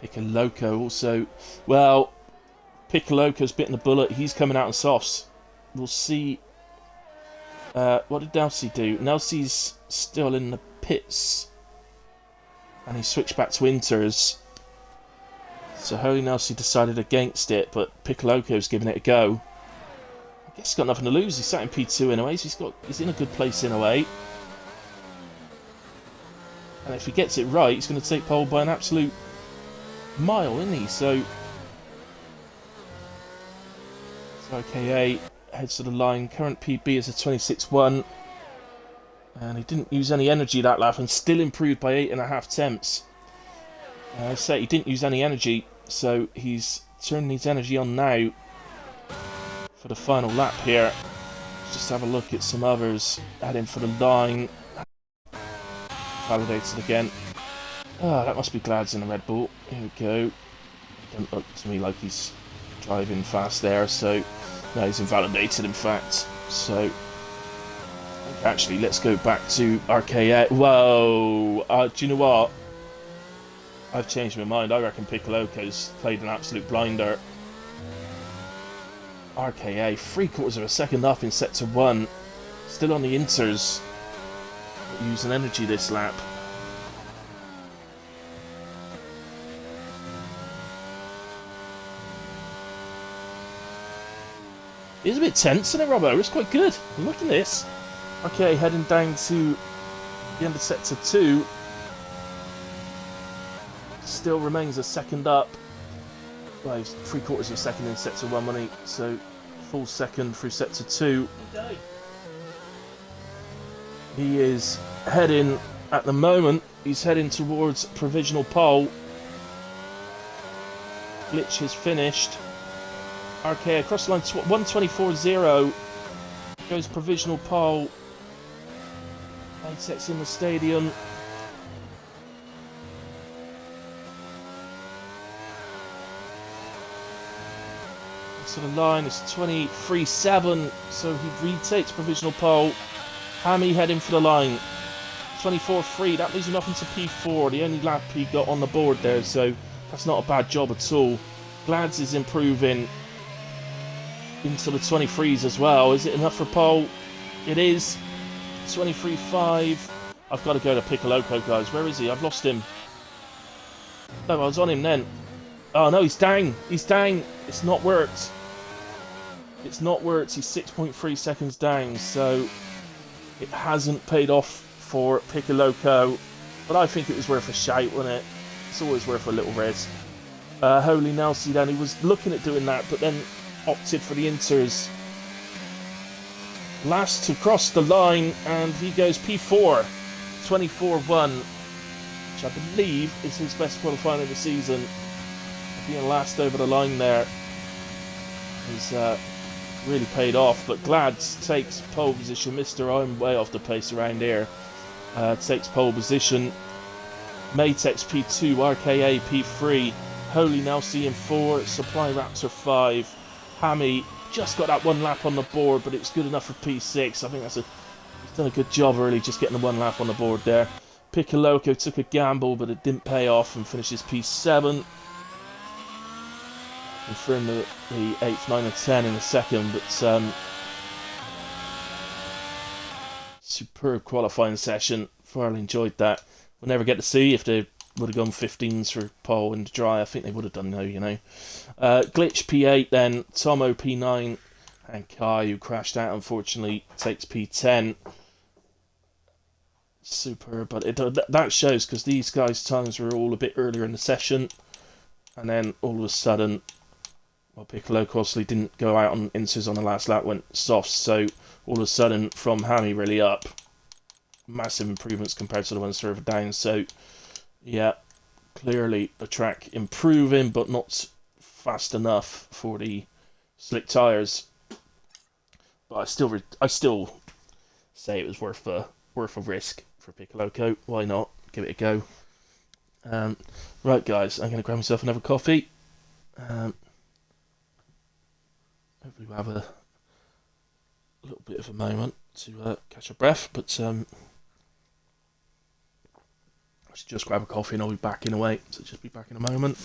Speaker 1: Pick a loco also. Well, Piccoloco's bitten the bullet. He's coming out on softs. We'll see. What did Nelsie do? Nelsie's still in the pits. And he switched back to inters. So Holy Nelsie decided against it, but Piccoloco's giving it a go. I guess he's got nothing to lose. He's sat in P2 anyway, so he's in a good place in 08. And if he gets it right, he's going to take pole by an absolute mile, isn't he? So RKA heads to the line. Current PB is a 26.1. And he didn't use any energy that lap and still improved by 8.5 tenths. I say he didn't use any energy, so he's turning his energy on now for the final lap here. Let's just have a look at some others heading for the line. Validated again. Ah, that must be Glads in the Red Bull. Here we go. Doesn't look to me like he's driving fast there, so no, he's invalidated in fact. So actually, let's go back to RKA. Whoa! Do you know what? I've changed my mind. I reckon Piccoloco's played an absolute blinder. RKA, 3/4 of a second up in sector 1. Still on the inters. Using energy this lap. It's a bit tense, isn't it, Robbo? It's quite good. Look at this. Okay, heading down to the end of sector 2. Still remains a second up. Well, he's 3/4 of a second in sector 1, wasn't he? So, full second through sector 2. He is heading, at the moment, he's heading towards provisional pole. Glitch is finished. Okay, across the line, 1:24.0 goes provisional pole. Atex in the stadium. So the line is 23.7, so he retakes provisional pole. Hammy heading for the line. 24.3, that leaves him up into P4, the only lap he got on the board there, so that's not a bad job at all. Glads is improving into the 23s as well. Is it enough for pole? It is. 23.5. I've got to go to Piccoloco, guys. Where is he? I've lost him. No, I was on him then. Oh no, he's down. He's down. It's not worked. It's not worked. He's 6.3 seconds down, so it hasn't paid off for Piccoloco. But I think it was worth a shout, wasn't it? It's always worth a little risk. Holy Nelsie then, he was looking at doing that, but then opted for the inters. Last to cross the line, and he goes P4, 24.1, which I believe is his best qualifying of the season. Being last over the line there is really paid off, but Glads takes pole position. Mr. I'm way off the pace around here. Takes pole position. Matex P2, RKA P3, Holy Nelsie in 4, Supply Raptor 5, Hammy just got that one lap on the board, but it's good enough for P6. I think he's done a good job really just getting the one lap on the board there. Piccoloco took a gamble, but it didn't pay off and finishes P7. Confirm the 8th, 9 and 10 in a second, but superb qualifying session. Thoroughly enjoyed that. We'll never get to see if they would have gone 15s for pole and dry. I think they would have done though, you know. Glitch P8 then, Tomo P9, and Kai, who crashed out unfortunately, takes P10. Superb, but that shows because these guys' times were all a bit earlier in the session, and then all of a sudden, well, Piccolo obviously didn't go out on inters on the last lap, went soft, so all of a sudden from Hammy really up. Massive improvements compared to the ones further down, so yeah, clearly the track improving, but not fast enough for the slick tyres. But I still say it was worth a risk for Piccoloco. Why not? Give it a go. Right, guys, I'm going to grab myself another coffee. Hopefully we'll have a little bit of a moment to catch a breath, but I should just grab a coffee and I'll be back in a way. So just be back in a moment.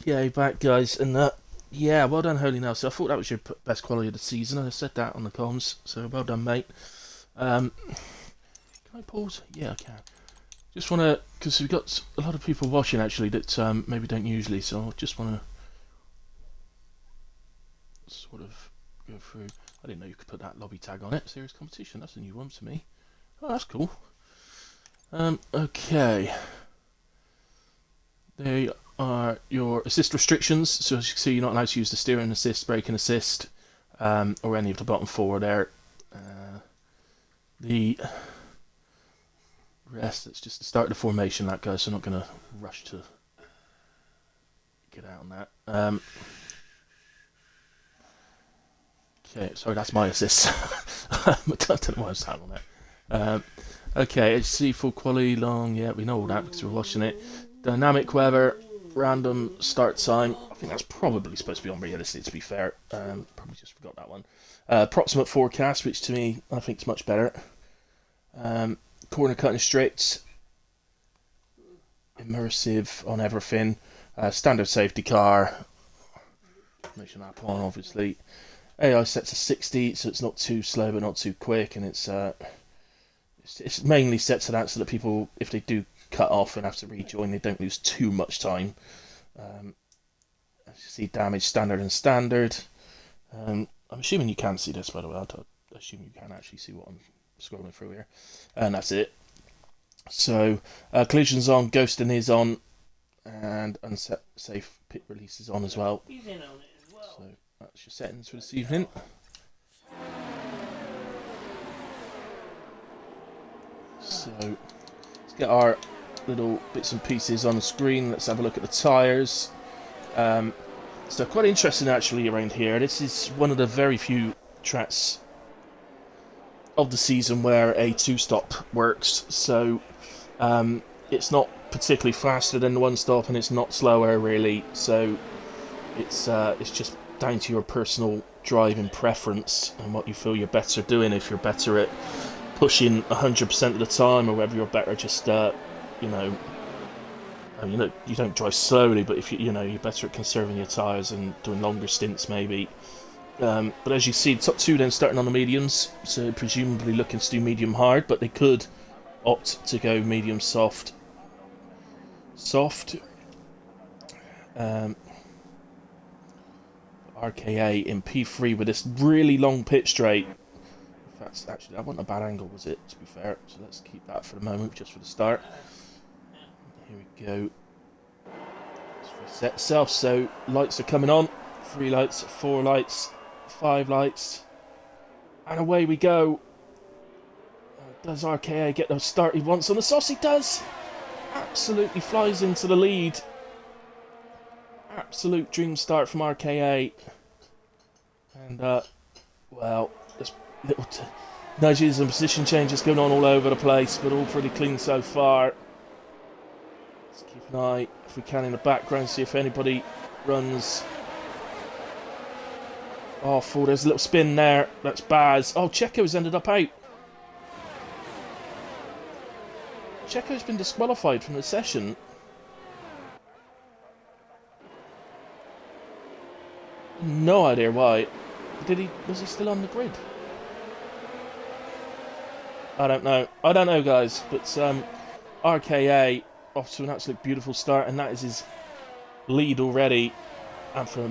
Speaker 1: Yeah, back guys, and yeah, well done, Holy Nelson. I thought that was your best quality of the season. I said that on the comms, so well done, mate. Can I pause? Yeah, I can. Just want to, because we've got a lot of people watching actually that maybe don't usually, so I just want to sort of go through. I didn't know you could put that lobby tag on it. Serious competition. That's a new one to me. Oh, that's cool. Okay. They are your assist restrictions. So as you can see, you're not allowed to use the steering assist, braking assist, or any of the bottom four there. The rest, it's just the start of the formation, that guy, so I'm not going to rush to get out on that. Okay, sorry, that's my assist. I don't know why I was sat on that. Okay, HC full quality, long, yeah, we know all that because we're watching it. Dynamic weather, random start time. I think that's probably supposed to be unrealistic, to be fair. Probably just forgot that one. Approximate forecast, which to me, I think is much better. Corner cutting strict. Immersive on everything. Standard safety car. Mention that one, obviously. AI set to 60, so it's not too slow but not too quick, and it's mainly set to that so that people, if they do cut off and have to rejoin, they don't lose too much time. As you see, damage standard and standard. I'm assuming you can see this, by the way. I assume you can actually see what I'm scrolling through here, and that's it. So collisions on, ghosting is on, and unsafe pit release is on as well.
Speaker 2: He's in on it as well.
Speaker 1: So that's your settings for this evening. So let's get our little bits and pieces on the screen. Let's have a look at the tyres. So quite interesting actually around here. This is one of the very few tracks of the season where a two-stop works. So it's not particularly faster than the one-stop, and it's not slower really. So it's just down to your personal driving preference and what you feel you're better doing. If you're better at pushing 100% of the time, or whether you're better just you know, you don't drive slowly, but if you're better at conserving your tyres and doing longer stints maybe. But as you see, top two then starting on the mediums, so presumably looking to do medium hard, but they could opt to go medium soft. RKA in P3 with this really long pit straight. In fact, actually, that wasn't a bad angle, was it, to be fair? So let's keep that for the moment, just for the start. Here we go. Let's reset self. So lights are coming on. 3 lights, 4 lights, 5 lights. And away we go. Does RKA get the start he wants on the sauce? He does! Absolutely flies into the lead. Absolute dream start from RKA. And, well, there's little nudges and position changes going on all over the place, but all pretty clean so far. Let's keep an eye, if we can, in the background, see if anybody runs off. Oh, there's a little spin there. That's Baz. Oh, Checo's ended up out. Checo's been disqualified from the session. No idea why. Was he still on the grid? I don't know, guys. But RKA off to an absolute beautiful start, and that is his lead already. And for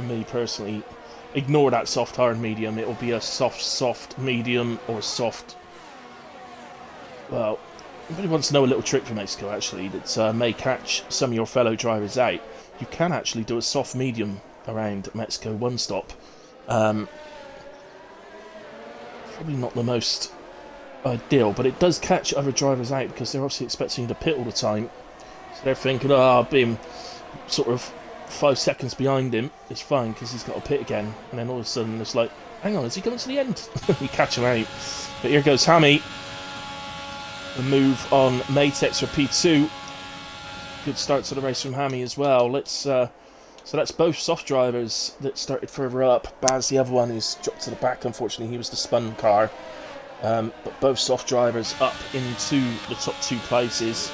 Speaker 1: me personally, ignore that soft hard medium. It will be a soft medium, or soft. Well, anybody wants to know a little trick from Mexico actually that may catch some of your fellow drivers out? You can actually do a soft medium around Mexico one stop. Probably not the most ideal, but it does catch other drivers out because they're obviously expecting you to pit all the time. So they're thinking, being sort of 5 seconds behind him is fine because he's got to pit again. And then all of a sudden it's like, hang on, is he coming to the end? You catch him out. But here goes Hammy. The move on Matex for P2. Good start to the race from Hammy as well. So that's both soft drivers that started further up. Baz, the other one, who's dropped to the back. Unfortunately, he was the spun car. But both soft drivers up into the top 2 places.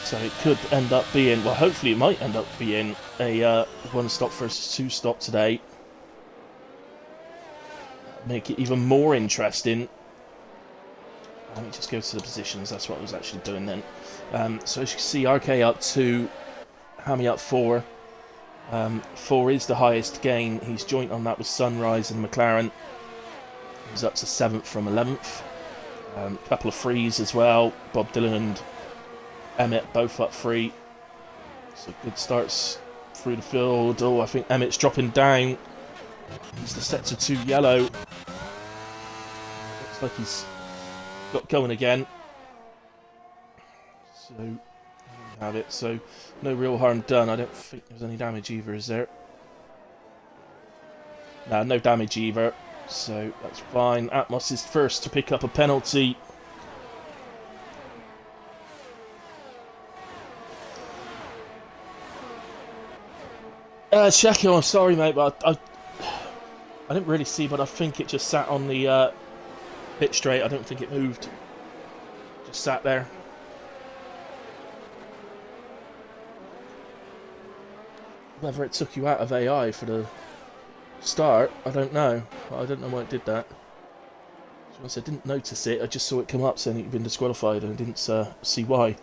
Speaker 1: So it could end up being, well, hopefully it might end up being a one stop versus two stop today. Make it even more interesting. Let me just go to the positions. That's what I was actually doing then. So as you can see, RK up 2, Hammy up 4. 4 is the highest gain. He's joint on that with Sunrise and McLaren. He's up to 7th from 11th. A couple of frees as well. Bob Dylan and Emmett both up 3. So good starts through the field. Oh, I think Emmett's dropping down. He's the sector 2 yellow. Looks like he's got going again. So there we have it. So no real harm done. I don't think there's any damage either, is there? No damage either. So that's fine. Atmos is first to pick up a penalty. Shaki, I'm sorry, mate, but I didn't really see, but I think it just sat on the pit straight. I don't think it moved. Just sat there. Whether it took you out of AI for the start, I don't know. I don't know why it did that. I didn't notice it. I just saw it come up saying you'd been disqualified, and I didn't see why.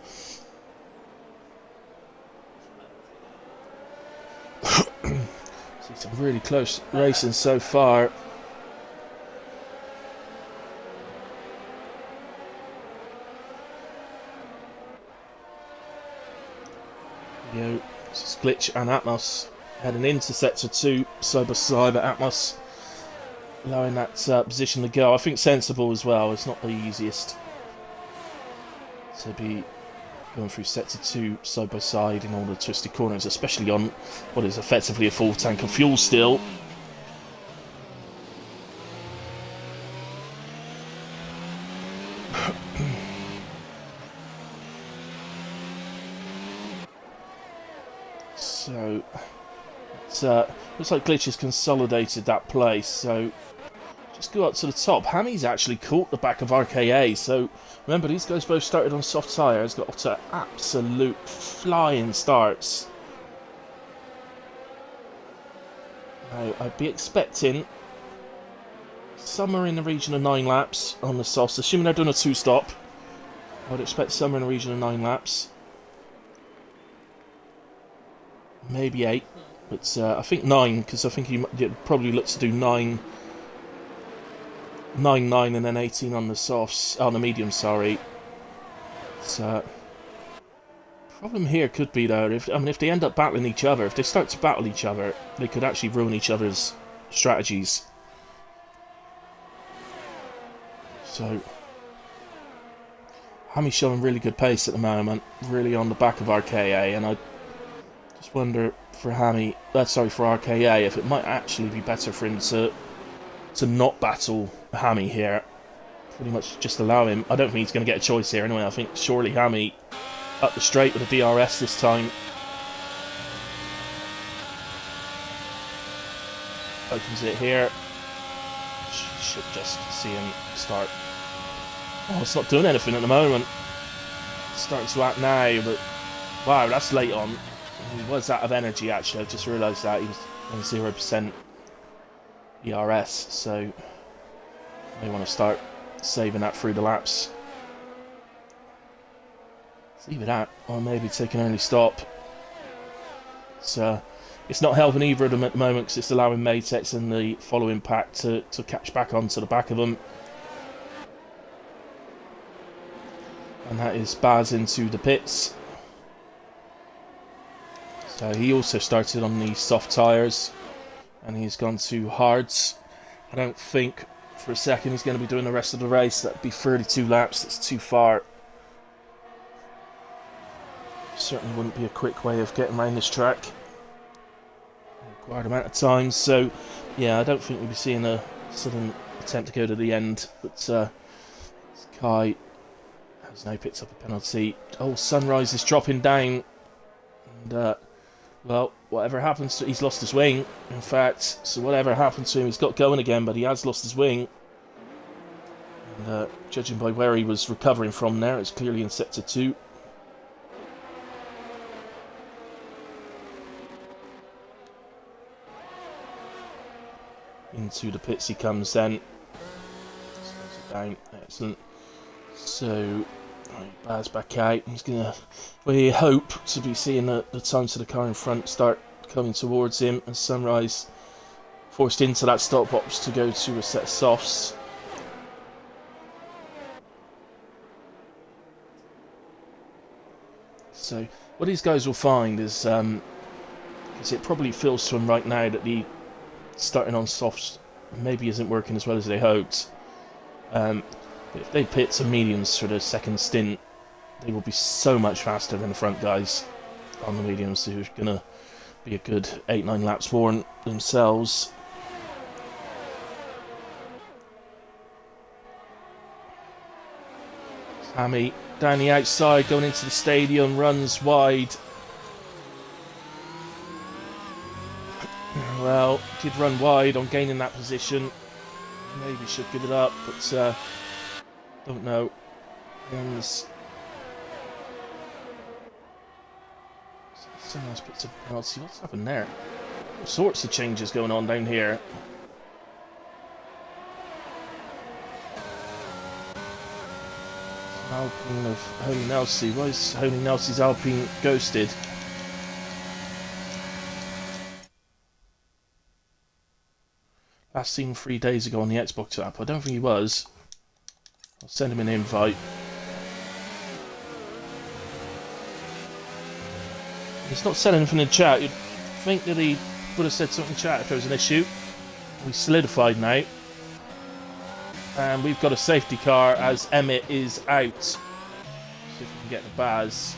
Speaker 1: See some really close racing so far. It's Glitch and Atmos heading into sector 2 side by side, but Atmos allowing that position to go. I think sensible as well. It's not the easiest to be going through sector 2 side by side in all the twisted corners, especially on what is effectively a full tank of fuel still. So it looks like Glitch has consolidated that place, so just go up to the top. Hammy's actually caught the back of RKA, so remember these guys both started on soft tyres, got to absolute flying starts. Now I'd be expecting somewhere in the region of 9 laps on the softs, assuming they're doing a 2-stop. I would expect somewhere in the region of 9 laps. Maybe 8, but I think 9, because I think he probably looks to do 9, and then 18 on the softs, on the medium, sorry. So, problem here could be though, if they end up battling each other, if they start to battle each other, they could actually ruin each other's strategies. So, Hammy's showing really good pace at the moment, really on the back of RKA, and I just wonder for Hammy, for RKA, if it might actually be better for him to not battle Hammy here. Pretty much just allow him. I don't think he's going to get a choice here anyway. I think surely Hammy up the straight with a DRS this time. Opens it here. Should just see him start. Oh, it's not doing anything at the moment. It's starting to act now, but wow, that's late on. He was out of energy actually. I just realised that he was on 0% ERS, so may want to start saving that through the laps. It's either that or maybe take an early stop. It's not helping either of them at the moment because it's allowing Matex and the following pack to catch back onto the back of them. And that is Baz into the pits. So he also started on the soft tyres and he's gone to hards. I don't think for a second he's going to be doing the rest of the race. That'd be 32 laps, that's too far. Certainly wouldn't be a quick way of getting around this track. Required amount of time, so yeah, I don't think we'll be seeing a sudden attempt to go to the end. But Sky has now picked up a penalty. Oh, Sunrise is dropping down. And well, whatever happens to... He's lost his wing, in fact. So whatever happened to him, he's got going again, but he has lost his wing. And judging by where he was recovering from there, it's clearly in sector 2. Into the pits he comes then. Slows it down. Excellent. So, right, Baz back out. He's gonna. We hope to be seeing the times of the car in front start coming towards him as Sunrise forced into that stop box to go to a set of softs. So, what these guys will find is it probably feels to them right now that the starting on softs maybe isn't working as well as they hoped. But if they pit some mediums for the second stint, they will be so much faster than the front guys on the mediums, who are going to be a good 8-9 laps more themselves. Hammy down the outside, going into the stadium, runs wide. Well, did run wide on gaining that position. Maybe should give it up, but don't know. And someone else puts a penalty. What's happened there? All sorts of changes going on down here. Alpine of Holy Nelsie. Why is Holy Nelsie's Alpine ghosted? Last seen 3 days ago on the Xbox app. I don't think he was. I'll send him an invite. He's not said anything in chat. You'd think that he would have said something in chat if there was an issue. We solidified now. And we've got a safety car as Emmett is out. See if we can get the Baz.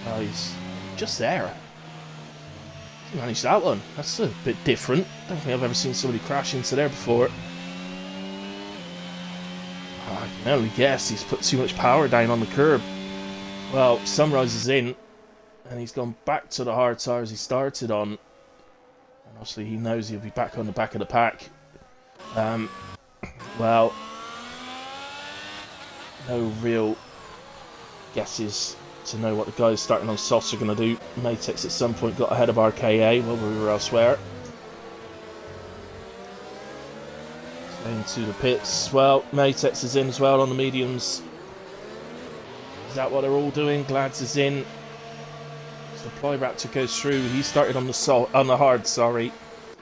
Speaker 1: Oh, he's just there. He managed that one. That's a bit different. I don't think I've ever seen somebody crash into there before. Oh, I can only guess he's put too much power down on the curb. Well, Sunrise is in. And he's gone back to the hard tyres he started on. And obviously he knows he'll be back on the back of the pack. Well, no real guesses to know what the guys starting on softs are going to do. Matex at some point got ahead of RKA while we were elsewhere. Into the pits. Well, Matex is in as well on the mediums. Is that what they're all doing? Glads is in. Supply Raptor goes through. He started on the hard, sorry.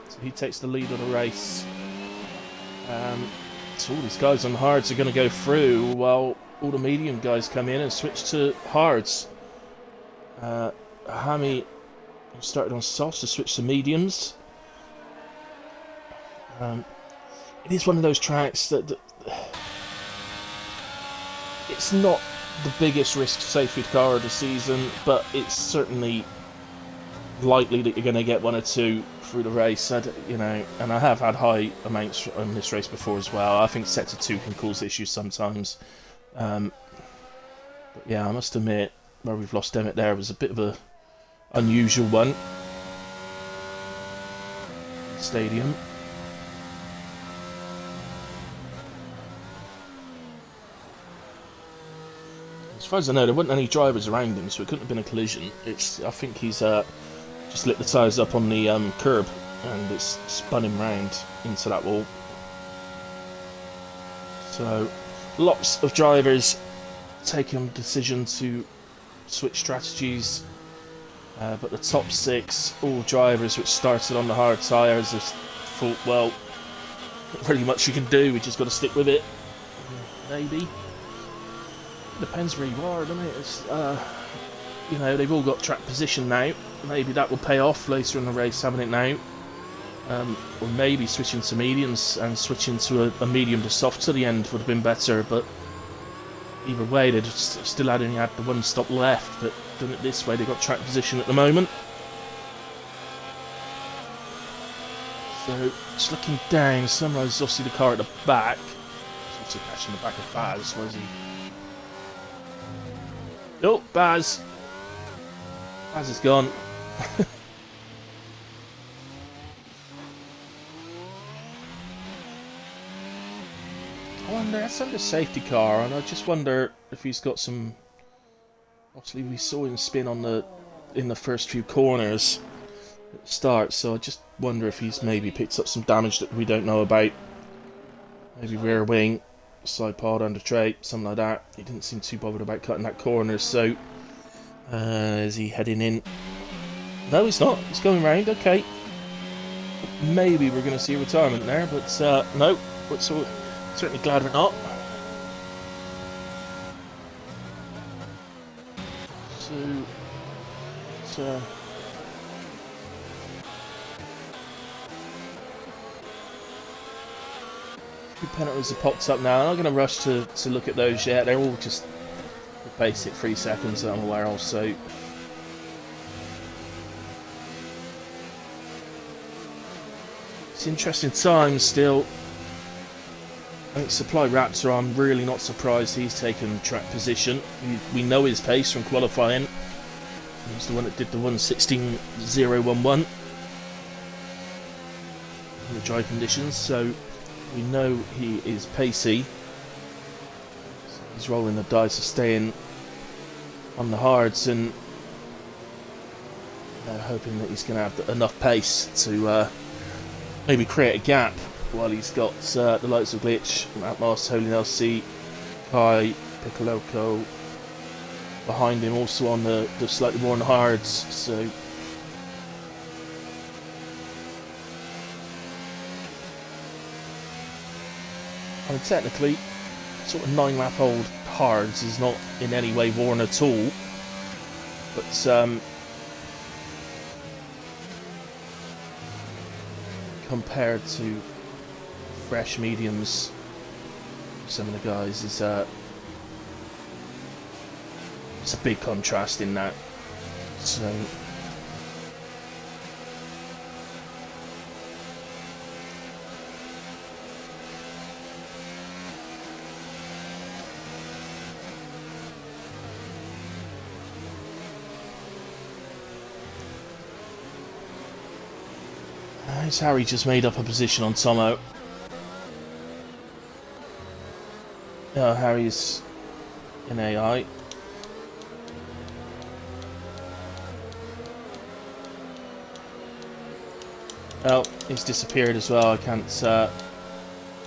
Speaker 1: So he takes the lead of the race. So all these guys on hards are going to go through while all the medium guys come in and switch to hards. Hammy started on softs to switch to mediums. It is one of those tracks that it's not the biggest risk safety car of the season, but it's certainly likely that you're going to get one or two through the race. You know, and I have had high amounts on this race before as well. I think sector 2 can cause issues sometimes. But yeah, I must admit, where we've lost Emmett there was a bit of a unusual one. Stadium. As far as I know, there weren't any drivers around him, so it couldn't have been a collision. I think he's just lit the tyres up on the curb, and it's spun him round into that wall. So, lots of drivers taking the decision to switch strategies, but the top 6, all drivers which started on the hard tyres, have thought, well, not really much you can do, we just got to stick with it. Maybe. Depends where you are, doesn't it? It's, you know, they've all got track position now. Maybe that will pay off later in the race, having it now. Or maybe switching to mediums and switching to a medium to soft to the end would have been better, but either way, they still only had the one stop left, but done it this way, they've got track position at the moment. So, just looking down, Sunrise is obviously the car at the back. He's also catching the back of Baz, where's he? Oh, Baz! Baz is gone. I wonder, that's under safety car, and I just wonder if he's got some. Obviously, we saw him spin on in the first few corners. at the start, so I just wonder if he's maybe picked up some damage that we don't know about. Maybe rear wing, side pod, under tray, something like that. He didn't seem too bothered about cutting that corner, so is he heading in? No, he's not. He's going round, okay. Maybe we're going to see a retirement there, but no, we're certainly glad we're not. So, a few penalties have popped up now. I'm not going to rush to look at those yet. They're all just the basic 3 seconds that I'm aware of, so it's interesting times still. I think Supply Raptor, I'm really not surprised he's taken track position. We know his pace from qualifying. He's the one that did the 1:16.011 in the dry conditions, so we know he is pacey. He's rolling the dice of staying on the hards, and they're hoping that he's going to have enough pace to maybe create a gap while he's got the likes of Glitch, Atmos, Holy LC, Kai, Piccoloco behind him, also on the slightly more on the hards. So I mean, technically, sort of 9-lap-old hards is not in any way worn at all, but compared to fresh mediums, some of the guys is it's a big contrast in that. So How's Harry just made up a position on Tomo? Harry's in AI. Oh, he's disappeared as well. I can't.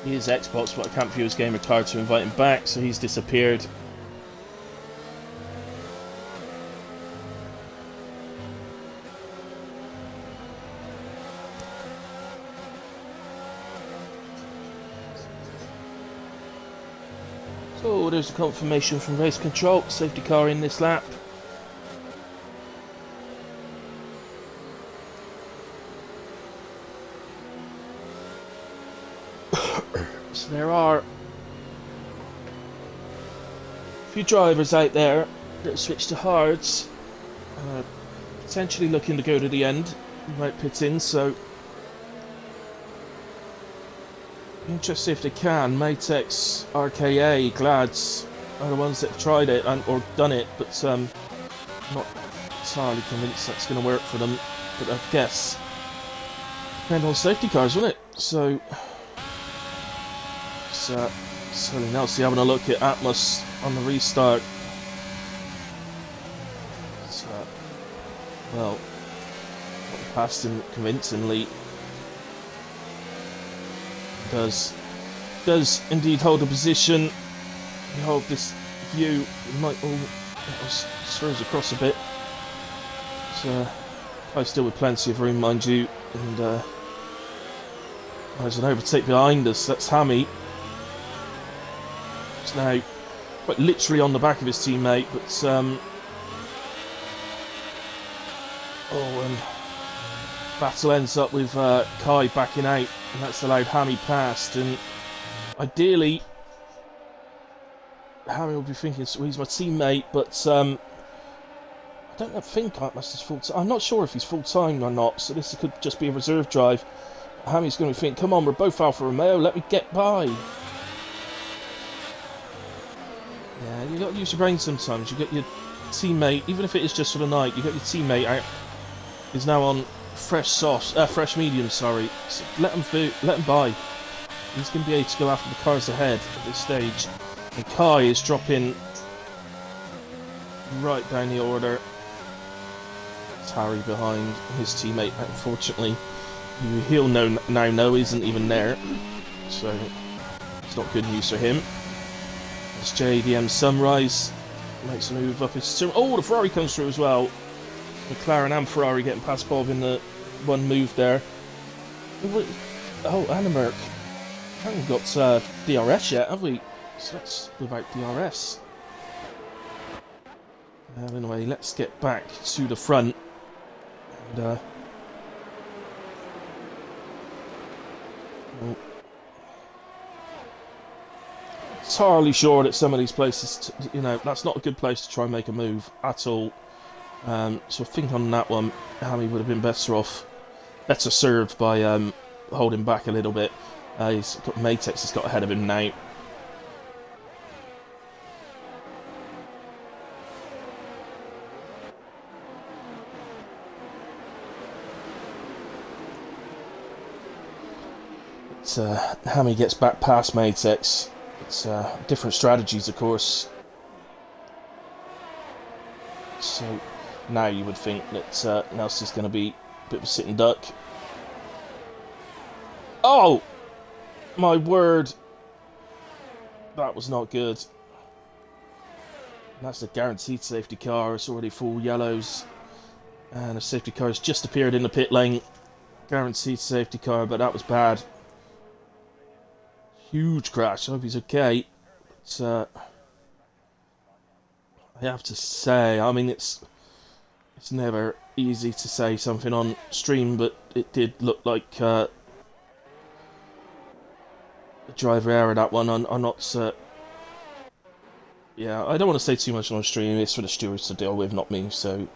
Speaker 1: He is Xbox, but I can't view his gamer card to invite him back, so he's disappeared. So there's a confirmation from race control. Safety car in this lap. So there are a few drivers out there that switch to hards, potentially looking to go to the end without pitting, so interested if they can. Matex, RKA, Glads are the ones that have tried it or done it, but I'm not entirely convinced that's going to work for them. But I guess depend on safety cars, won't it? So Sully Nelson having a look at Atmos on the restart. So, well, passed him convincingly. Does indeed hold a position. You hold this view. Might throws across a bit. So, I still with plenty of room, mind you. And there's an overtake behind us. That's Hammy. It's now quite literally on the back of his teammate, but battle ends up with Kai backing out, and that's allowed Hammy past. And ideally, Hammy will be thinking, so he's my teammate, but I don't think Atmos is full time. I'm not sure if he's full time or not, so this could just be a reserve drive. Hammy's going to think, come on, we're both Alfa Romeo, let me get by. Yeah, you got to use your brain sometimes. You get your teammate, even if it is just for the night, you got your teammate out. He's now on fresh medium. Sorry, so let him by. He's going to be able to go after the cars ahead at this stage. And Kai is dropping right down the order. left Harry behind his teammate. Unfortunately, he'll now know isn't even there, so it's not good news for him. As JDM Sunrise makes a move up his turn. Oh, the Ferrari comes through as well. McLaren and Ferrari getting past Bob in the one move there. Oh, and a Merc. We haven't got DRS yet, have we? So let's move out DRS. Anyway, let's get back to the front. And, entirely sure that some of these places, that's not a good place to try and make a move at all. So I think on that one, Hammy would have been better served by holding back a little bit. He's got Matex has got ahead of him now. Hammy gets back past Matex. It's different strategies, of course. So now you would think that Nelson's going to be a bit of a sitting duck. Oh! My word! That was not good. And that's a guaranteed safety car. It's already full yellows. And a safety car has just appeared in the pit lane. Guaranteed safety car, but that was bad. Huge crash. I hope he's okay. But, I have to say, I mean, it's never easy to say something on stream, but it did look like a driver error, that one. I'm not... yeah, I don't want to say too much on stream. It's for the stewards to deal with, not me, so...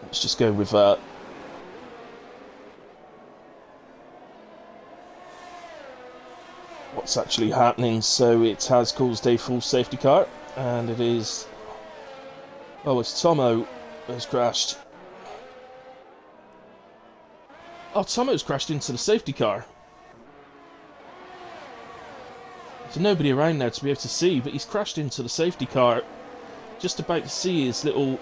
Speaker 1: let's just go with... what's actually happening. So it has caused a full safety car, and it is... oh, it's Tomo has crashed. Oh, Tomo's crashed into the safety car. There's nobody around there to be able to see, but he's crashed into the safety car. Just about to see his little...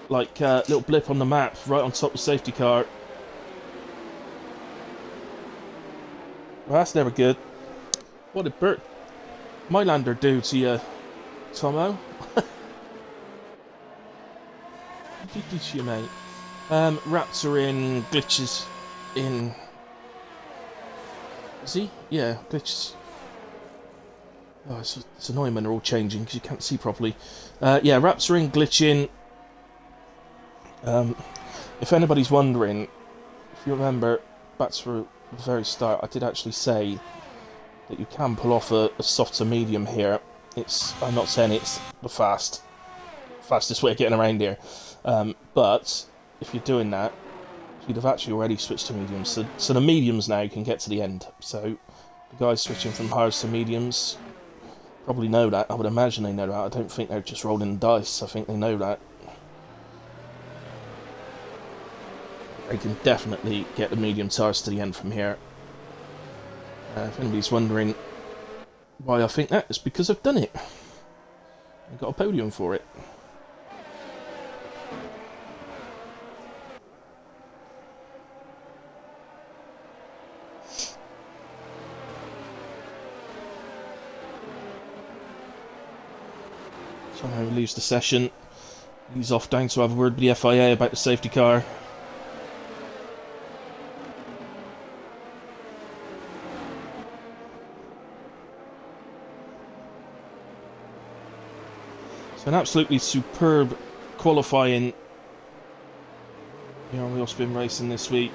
Speaker 1: like, little blip on the map right on top of the safety car. Well, that's never good. What did Mylander do to you, Tomo? What did he do to you, mate? Raptor in, glitches in... is he? Yeah, glitches. Oh, it's annoying when they're all changing because you can't see properly. Yeah, Raptor in, glitch in. If anybody's wondering, if you remember back to the very start, I did actually say that you can pull off a soft to medium here. I'm not saying it's the fastest way of getting around here, but if you're doing that, you'd have actually already switched to mediums. So the mediums now can get to the end. So the guys switching from hards to mediums probably know that. I would imagine they know that. I don't think they're just rolling the dice. I think they know that. They can definitely get the medium tires to the end from here. If anybody's wondering why I think that, it's because I've done it. I got a podium for it. Somehow we lose the session. He's off down to have a word with the FIA about the safety car. An absolutely superb qualifying here on Wheelspin Racing this week.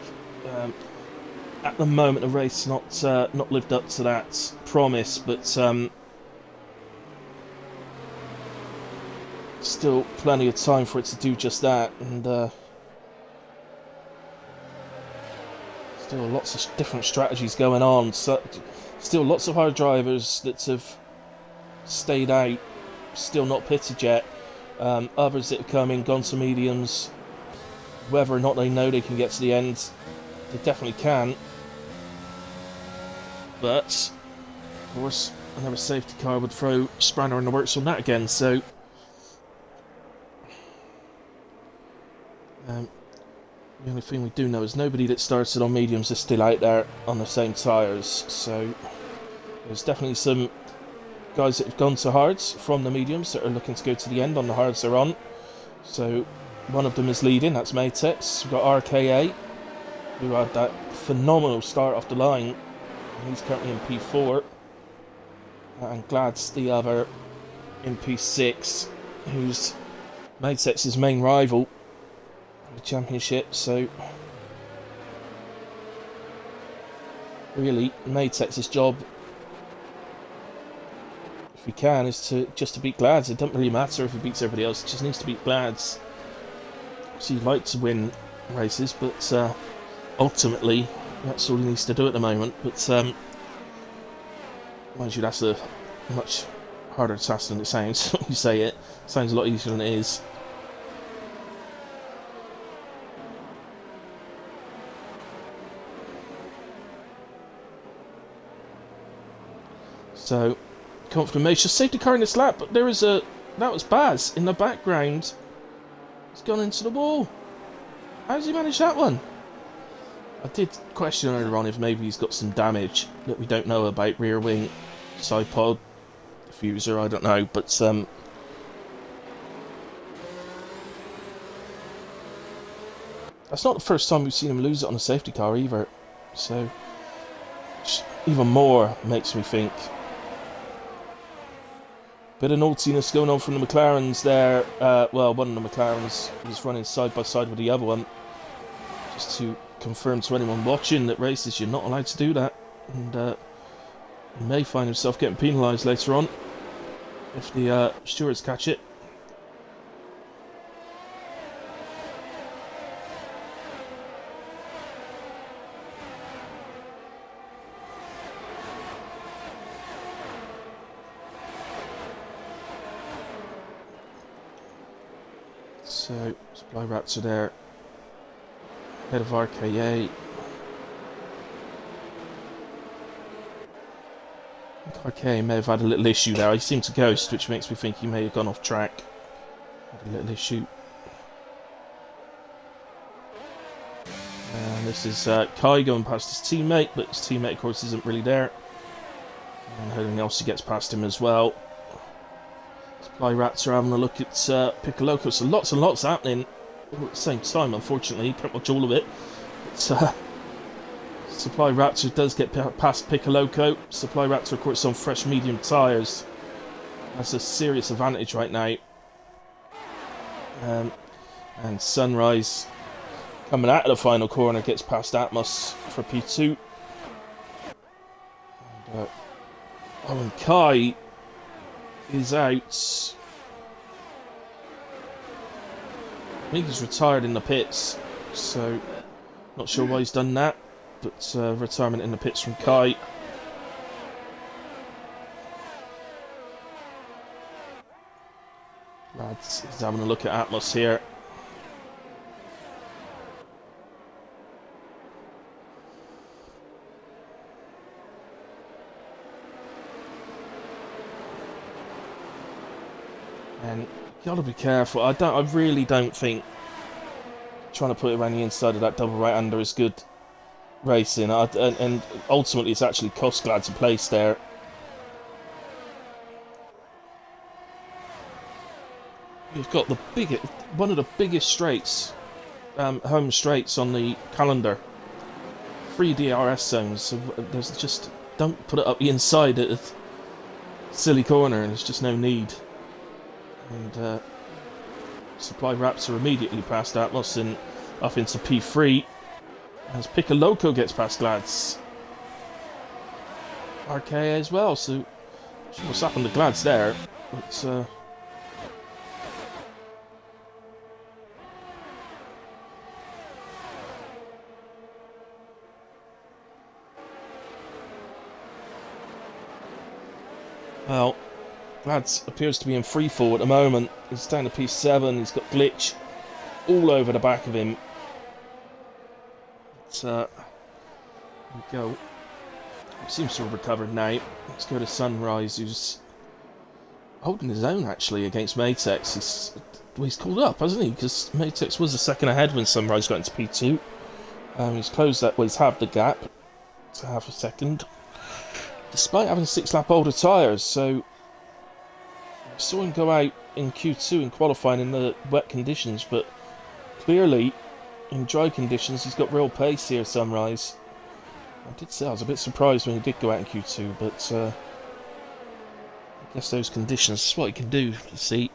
Speaker 1: At the moment, the race not lived up to that promise, but still plenty of time for it to do just that, and still lots of different strategies going on. So, still lots of hard drivers that have stayed out. Still not pitted yet. Others that have come in, gone to mediums. Whether or not they know they can get to the end, they definitely can. But, of course, another safety car would throw spanner in the works on that again. So, The only thing we do know is nobody that started on mediums is still out there on the same tyres, so there's definitely some guys that have gone to hards from the mediums that are looking to go to the end on the hards they're on. So one of them is leading, that's Matex. We've got RKA, who had that phenomenal start off the line, and he's currently in P4. And Glad's the other in P6, who's Matex's main rival in the championship. So really, Matex's job, if he can, is just to beat Glads. It doesn't really matter if he beats everybody else, he just needs to beat Glads. So he'd like to win races, but ultimately that's all he needs to do at the moment. But mind you, that's a much harder task than it sounds when you say it. It sounds a lot easier than it is. So, confirmation, safety car in this lap, but there is that was Baz in the background. He's gone into the wall. How does he manage that one? I did question earlier on if maybe he's got some damage that we don't know about, rear wing, side pod, diffuser, I don't know, but that's not the first time we've seen him lose it on a safety car either, so even more makes me think. Bit of naughtiness going on from the McLarens there. Well, one of the McLarens is running side by side with the other one, just to confirm to anyone watching that races you're not allowed to do that, and you may find yourself getting penalised later on if the stewards catch it. So, supply rats are there. Head of RKA. I think RKA may have had a little issue there. He seemed to ghost, which makes me think he may have gone off track. Had a little issue. And this is Kai going past his teammate, but his teammate, of course, isn't really there. And everything else he gets past him as well. Supply rats are having a look at Piccoloco, so lots and lots happening all at the same time, unfortunately. Pretty much all of it. But, Supply Raptor does get past Piccoloco. Supply Raptor, of course, on fresh medium tyres. That's a serious advantage right now. And Sunrise, coming out of the final corner, gets past Atmos for P2. And, and Kai is out. I think he's retired in the pits, so not sure why he's done that, but retirement in the pits from Kai. Lads, he's having a look at Atmos here. And you gotta be careful. I really don't think trying to put it around the inside of that double right-hander is good racing. And ultimately, it's actually cost Glad to place there. You've got the one of the biggest straights, home straights on the calendar. 3 DRS zones. So there's just, don't put it up the inside at a silly corner, and there's just no need. And Supply Raps are immediately past Atmos and up into P3 as Piccoloco gets past Glads. RKA as well, so what's happened to Glads there? It's well, Glads appears to be in free fall at the moment. He's down to P7, he's got glitch all over the back of him. But, there we go. He seems to have recovered now. Let's go to Sunrise, who's holding his own actually against Matex. He's called up, hasn't he? Because Matex was a second ahead when Sunrise got into P2. He's closed that. Well, he's halved the gap to half a second, despite having 6 lap older tyres. So I saw him go out in Q2 in qualifying in the wet conditions, but clearly in dry conditions he's got real pace here. Sunrise. I did say I was a bit surprised when he did go out in Q2, but I guess those conditions is what he can do. You see,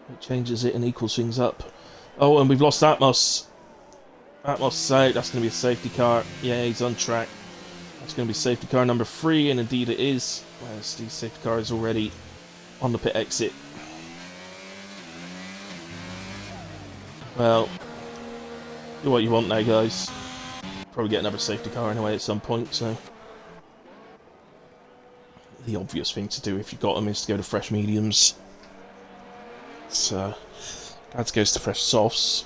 Speaker 1: it changes it and equals things up. Oh, and we've lost Atmos. Atmos out. That's going to be a safety car. Yeah, he's on track. That's going to be safety car number 3, and indeed it is. Whereas the safety car is already on the pit exit. Well, do what you want now, guys. Probably get another safety car anyway at some point, so the obvious thing to do if you've got them is to go to fresh mediums. So Gads goes to fresh softs.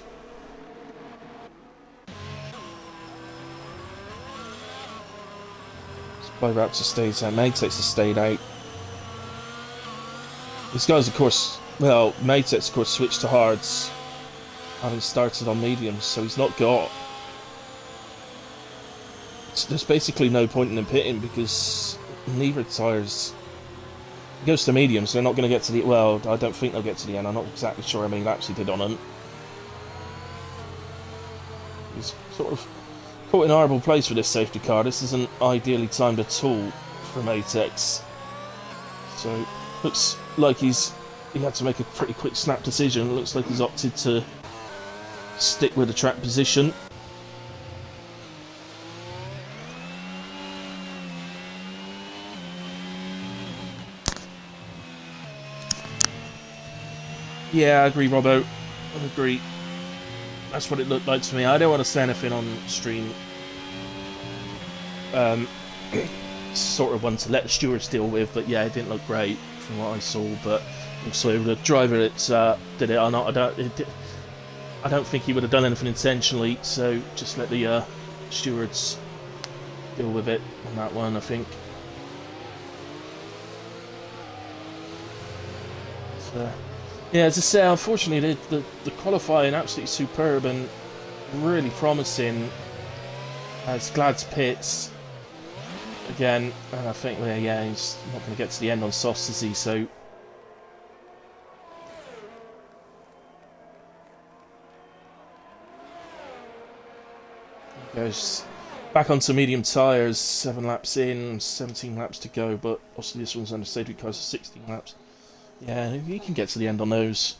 Speaker 1: Supply Raptor stays out, Matex has stayed out. These guys, of course, well, Matex of course switched to hards, having started on mediums, so he's not got. There's basically no point in him pitting because neither tyres. He goes to mediums, so they're not going to get to the. Well, I don't think they'll get to the end. I'm not exactly sure how many laps he did on them. He's sort of caught in a horrible place with this safety car. This isn't ideally timed at all for Matex. So looks like he had to make a pretty quick snap decision. Looks like he's opted to stick with the track position. Yeah, I agree, Robbo. I agree. That's what it looked like to me. I don't want to say anything on stream. Sort of one to let the stewards deal with, but yeah, it didn't look great from what I saw. But also the driver that did it, I don't think he would have done anything intentionally. So just let the stewards deal with it on that one, I think. So, yeah, as I say, unfortunately, the qualifying absolutely superb and really promising as Glad's pits again, and I think, well, yeah, he's not going to get to the end on softs, is he? So he goes back onto medium tyres, 7 laps in, 17 laps to go, but obviously this one's under safety cars, so 16 laps. Yeah, he can get to the end on those.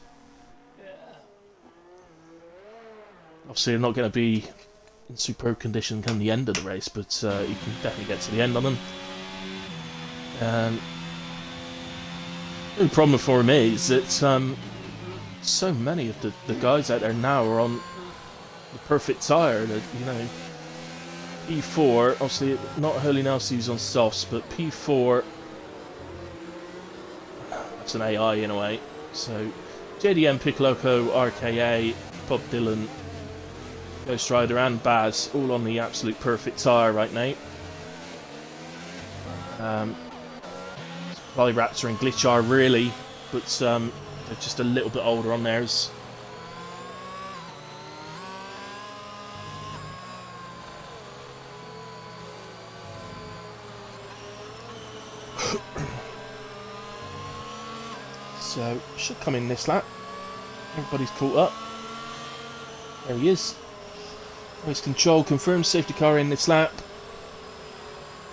Speaker 1: Obviously, they're not going to be in superb condition come the end of the race, but you can definitely get to the end on them. The only problem for him is that so many of the guys out there now are on the perfect tyre. That, you know, P4, obviously not Hurley Nelson who's on softs, but P4. It's an AI in a way. So JDM, Piccoloco, RKA, Bob Dylan, Ghost Rider and Baz all on the absolute perfect tyre right now. Probably Raptor and Glitch are really, but they're just a little bit older on theirs. So, should come in this lap. Everybody's caught up. There he is. Race control confirmed, safety car in this lap.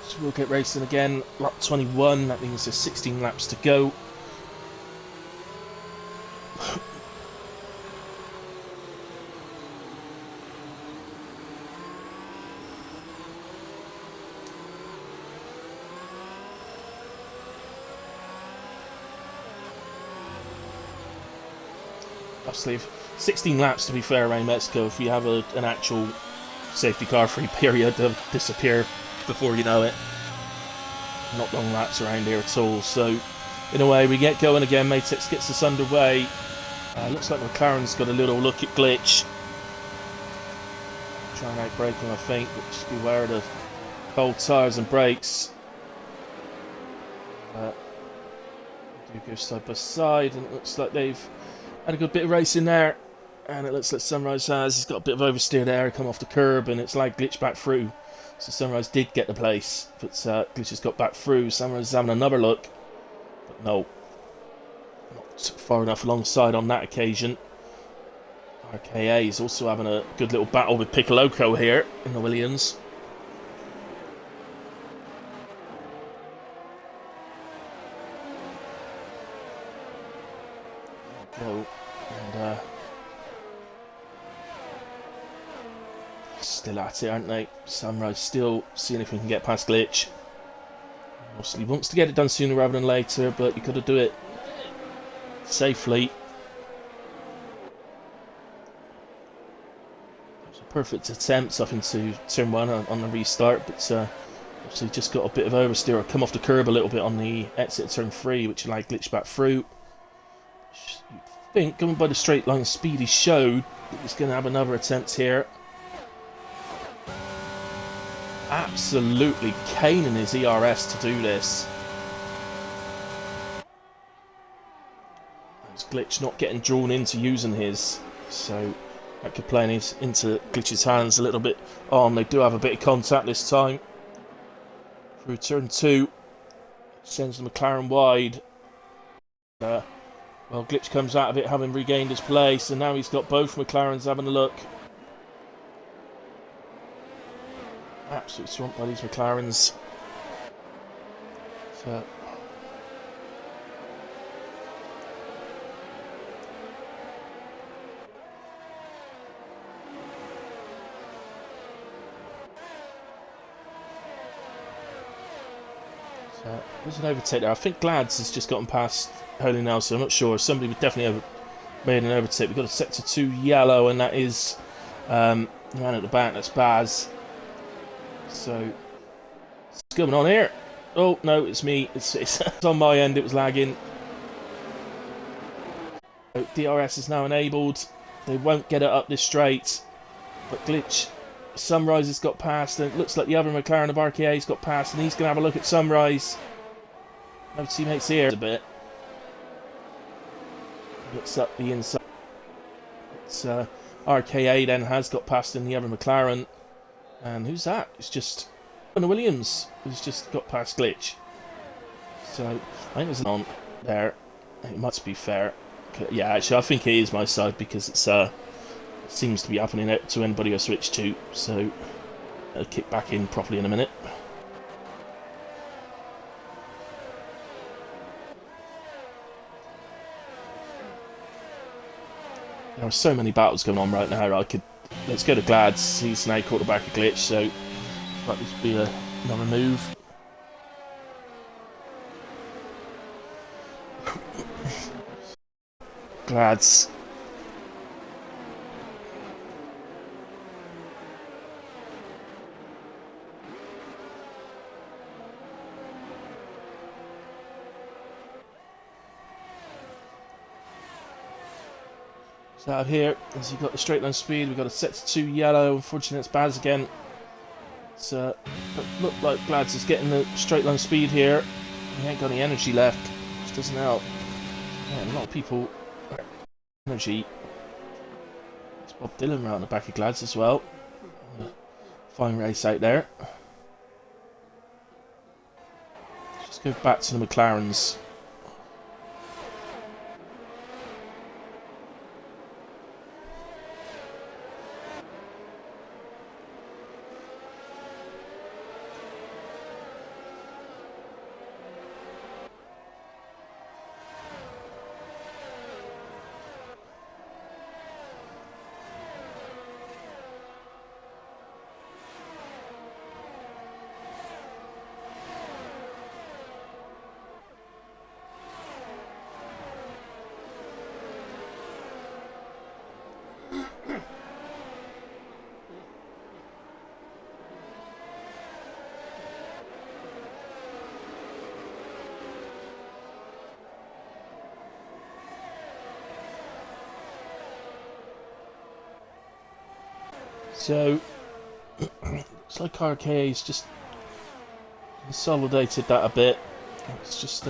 Speaker 1: So we'll get racing again. Lap 21, that means there's 16 laps to go. Obviously, 16 laps to be fair around Mexico. If you have an actual safety car free period, they'll disappear before you know it. Not long laps around here at all. So, in a way, we get going again. Matex gets us underway. Looks like McLaren's got a little look at Glitch. Trying out braking, I think, but just beware of the cold tyres and brakes. Do go side by side, and it looks like they've had a good bit of racing there. And it looks like Sunrise has. He's got a bit of oversteer there, come off the curb, and it's like Glitch back through. So Sunrise did get the place, but Glitch has got back through. Sunrise is having another look, but no, not far enough alongside on that occasion. RKA is also having a good little battle with Piccoloco here in the Williams. There we go. And still at it, aren't they? Sunrise still seeing if we can get past Glitch. Obviously wants to get it done sooner rather than later, but you've got to do it safely. It's a perfect attempt up into turn 1 on the restart, but obviously just got a bit of oversteer or come off the curb a little bit on the exit of turn 3, which allowed Glitch back through. You'd think, going by the straight line speed he showed, that he's going to have another attempt here. Absolutely caning his ERS to do this. It's Glitch not getting drawn into using his, so that could play into Glitch's hands a little bit on. They do have a bit of contact this time. Through turn 2, sends the McLaren wide. Well, Glitch comes out of it having regained his place, and now he's got both McLarens having a look. Absolutely swamped by these McLarens. So there's an overtake there. I think Glads has just gotten past Holy Nelson. I'm not sure. Somebody would definitely have made an overtake. We've got a sector 2 yellow, and that is the man at the back. That's Baz. So, what's going on here? Oh, no, it's me. It's on my end. It was lagging. So, DRS is now enabled. They won't get it up this straight. But Glitch, Sunrise has got past, and it looks like the other McLaren of RKA has got past, and he's going to have a look at Sunrise. No teammates here a bit. Looks up the inside. It's RKA then has got past in the other McLaren. And who's that? It's just Anna Williams who's just got past Glitch. So I think there's an on there. It must be fair. Yeah, actually I think it is my side because it's it seems to be happening to anybody I switch to. So I'll kick back in properly in a minute. There are so many battles going on right now. Let's go to Glads. He's now quarterback a Glitch, so might this be another move. Glads. Out of here, as you've got the straight line speed, we've got a sector 2 yellow. Unfortunately, it's Baz again. It's look like Glads is getting the straight line speed here. He ain't got any energy left, which doesn't help. Yeah, a lot of people energy. It's Bob Dylan around the back of Glads as well. Fine race out there. Let's just go back to the McLarens. So, looks like RKA's just consolidated that a bit. It's just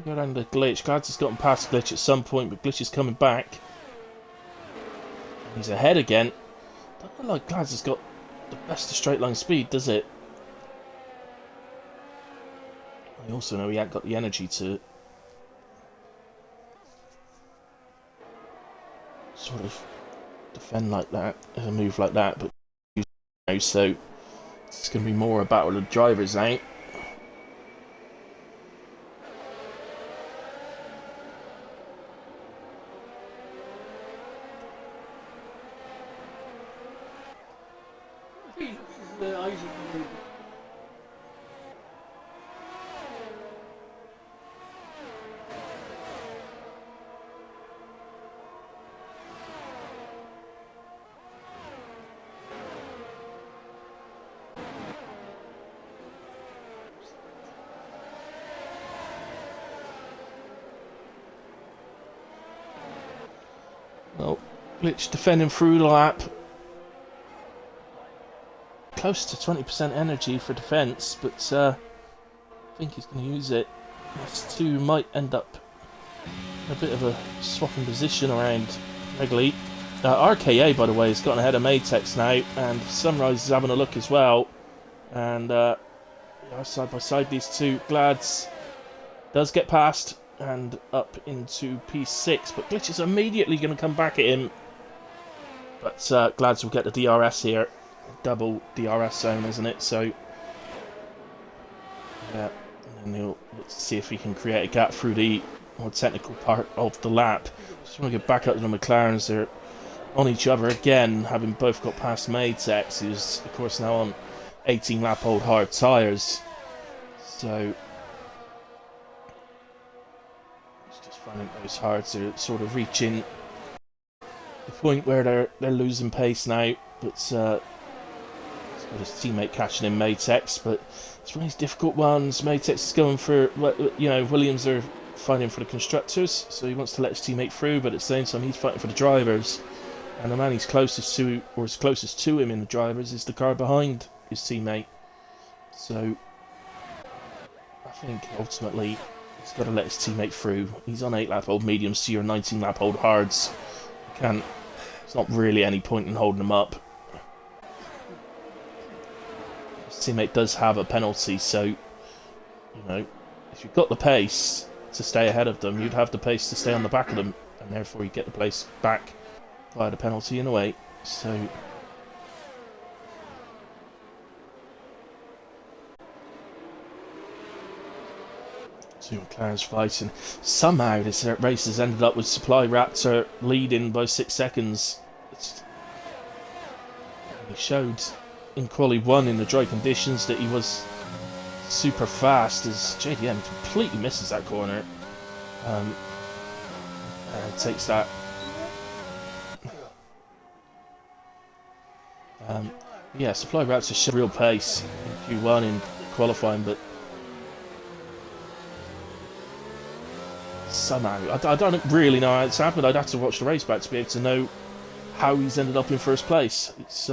Speaker 1: Go down the glitch. Glads has gotten past glitch at some point, but glitch is coming back. He's ahead again. Don't look like Glads has got the best of straight line speed, does it? I also know he ain't got the energy to sort of defend like that, move like that, but so it's going to be more a battle of drivers, ain't? Well, glitch defending through the lap. Close to 20% energy for defence, but I think he's going to use it. These two might end up in a bit of a swapping position around regularly. RKA, by the way, has gotten ahead of Matex now, and Sunrise is having a look as well. And side by side, these two. Glads does get past and up into P6, but Glitch is immediately going to come back at him. But Glads will get the DRS here. Double DRS zone, isn't it? So, yeah, and then he'll look to see if he can create a gap through the more technical part of the lap. Just want to get back up to the McLarens. They're on each other again, having both got past Matex, who's, of course, now on 18 lap old hard tyres. So, it's just finding those hards are sort of reaching the point where they're losing pace now, but got his teammate catching in Matex, but it's one of these difficult ones. Matex is going for, Williams are fighting for the constructors, so he wants to let his teammate through, but at the same time he's fighting for the drivers, and the man he's closest to, or is closest to him in the drivers, is the car behind his teammate. So I think ultimately he's got to let his teammate through. He's on 8 lap old mediums to your 19 lap old hards. There's not really any point in holding them up. His teammate does have a penalty, so if you've got the pace to stay ahead of them, you'd have the pace to stay on the back of them, and therefore you get the place back via the penalty in a way. So two McLaren's fighting. Somehow this race has ended up with Supply Raptor leading by 6 seconds. He showed in Quali 1 in the dry conditions that he was super fast, as JDM completely misses that corner. And takes that. Yeah, Supply Raptor showed real pace in Q1 in qualifying, but somehow, I don't really know how it's happened. I'd have to watch the race back to be able to know how he's ended up in first place. It's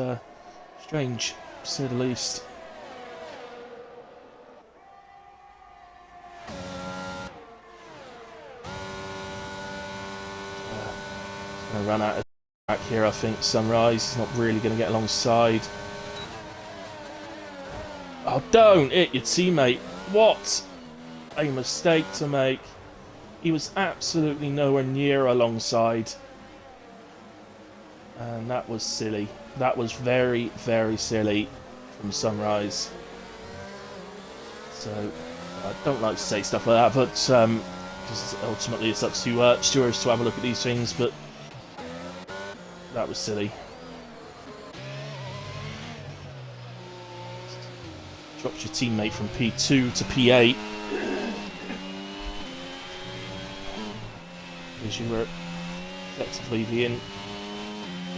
Speaker 1: strange, to say the least. He's going to run out of track here, I think. Sunrise is not really going to get alongside. Oh, don't hit your teammate. What a mistake to make. He was absolutely nowhere near alongside. And that was silly. That was very, very silly from Sunrise. So, I don't like to say stuff like that, but because ultimately it's up to stewards to have a look at these things, but that was silly. Drops your teammate from P2 to P8. Because you were effectively being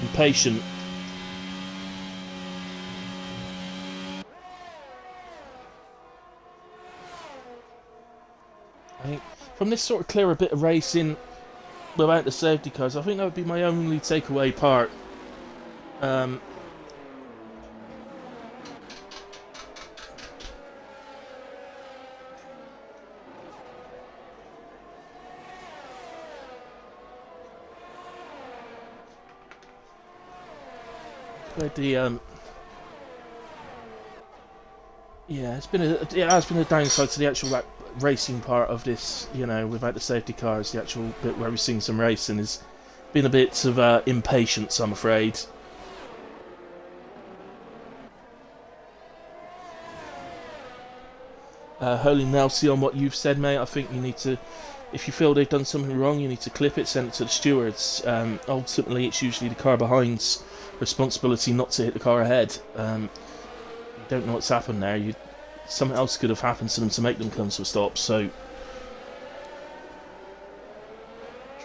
Speaker 1: impatient. I think from this sort of clearer bit of racing without the safety cars, I think that would be my only takeaway part. where the yeah, it has been a downside to the actual like racing part of this. You know, without the safety cars, the actual bit where we've seen some racing has been a bit of impatience, I'm afraid. Holy Nelsie, on what you've said, mate, I think you need to, if you feel they've done something wrong, you need to clip it, send it to the stewards. Ultimately, it's usually the car behind's responsibility not to hit the car ahead. You don't know what's happened there. Something else could have happened to them to make them come to a stop, so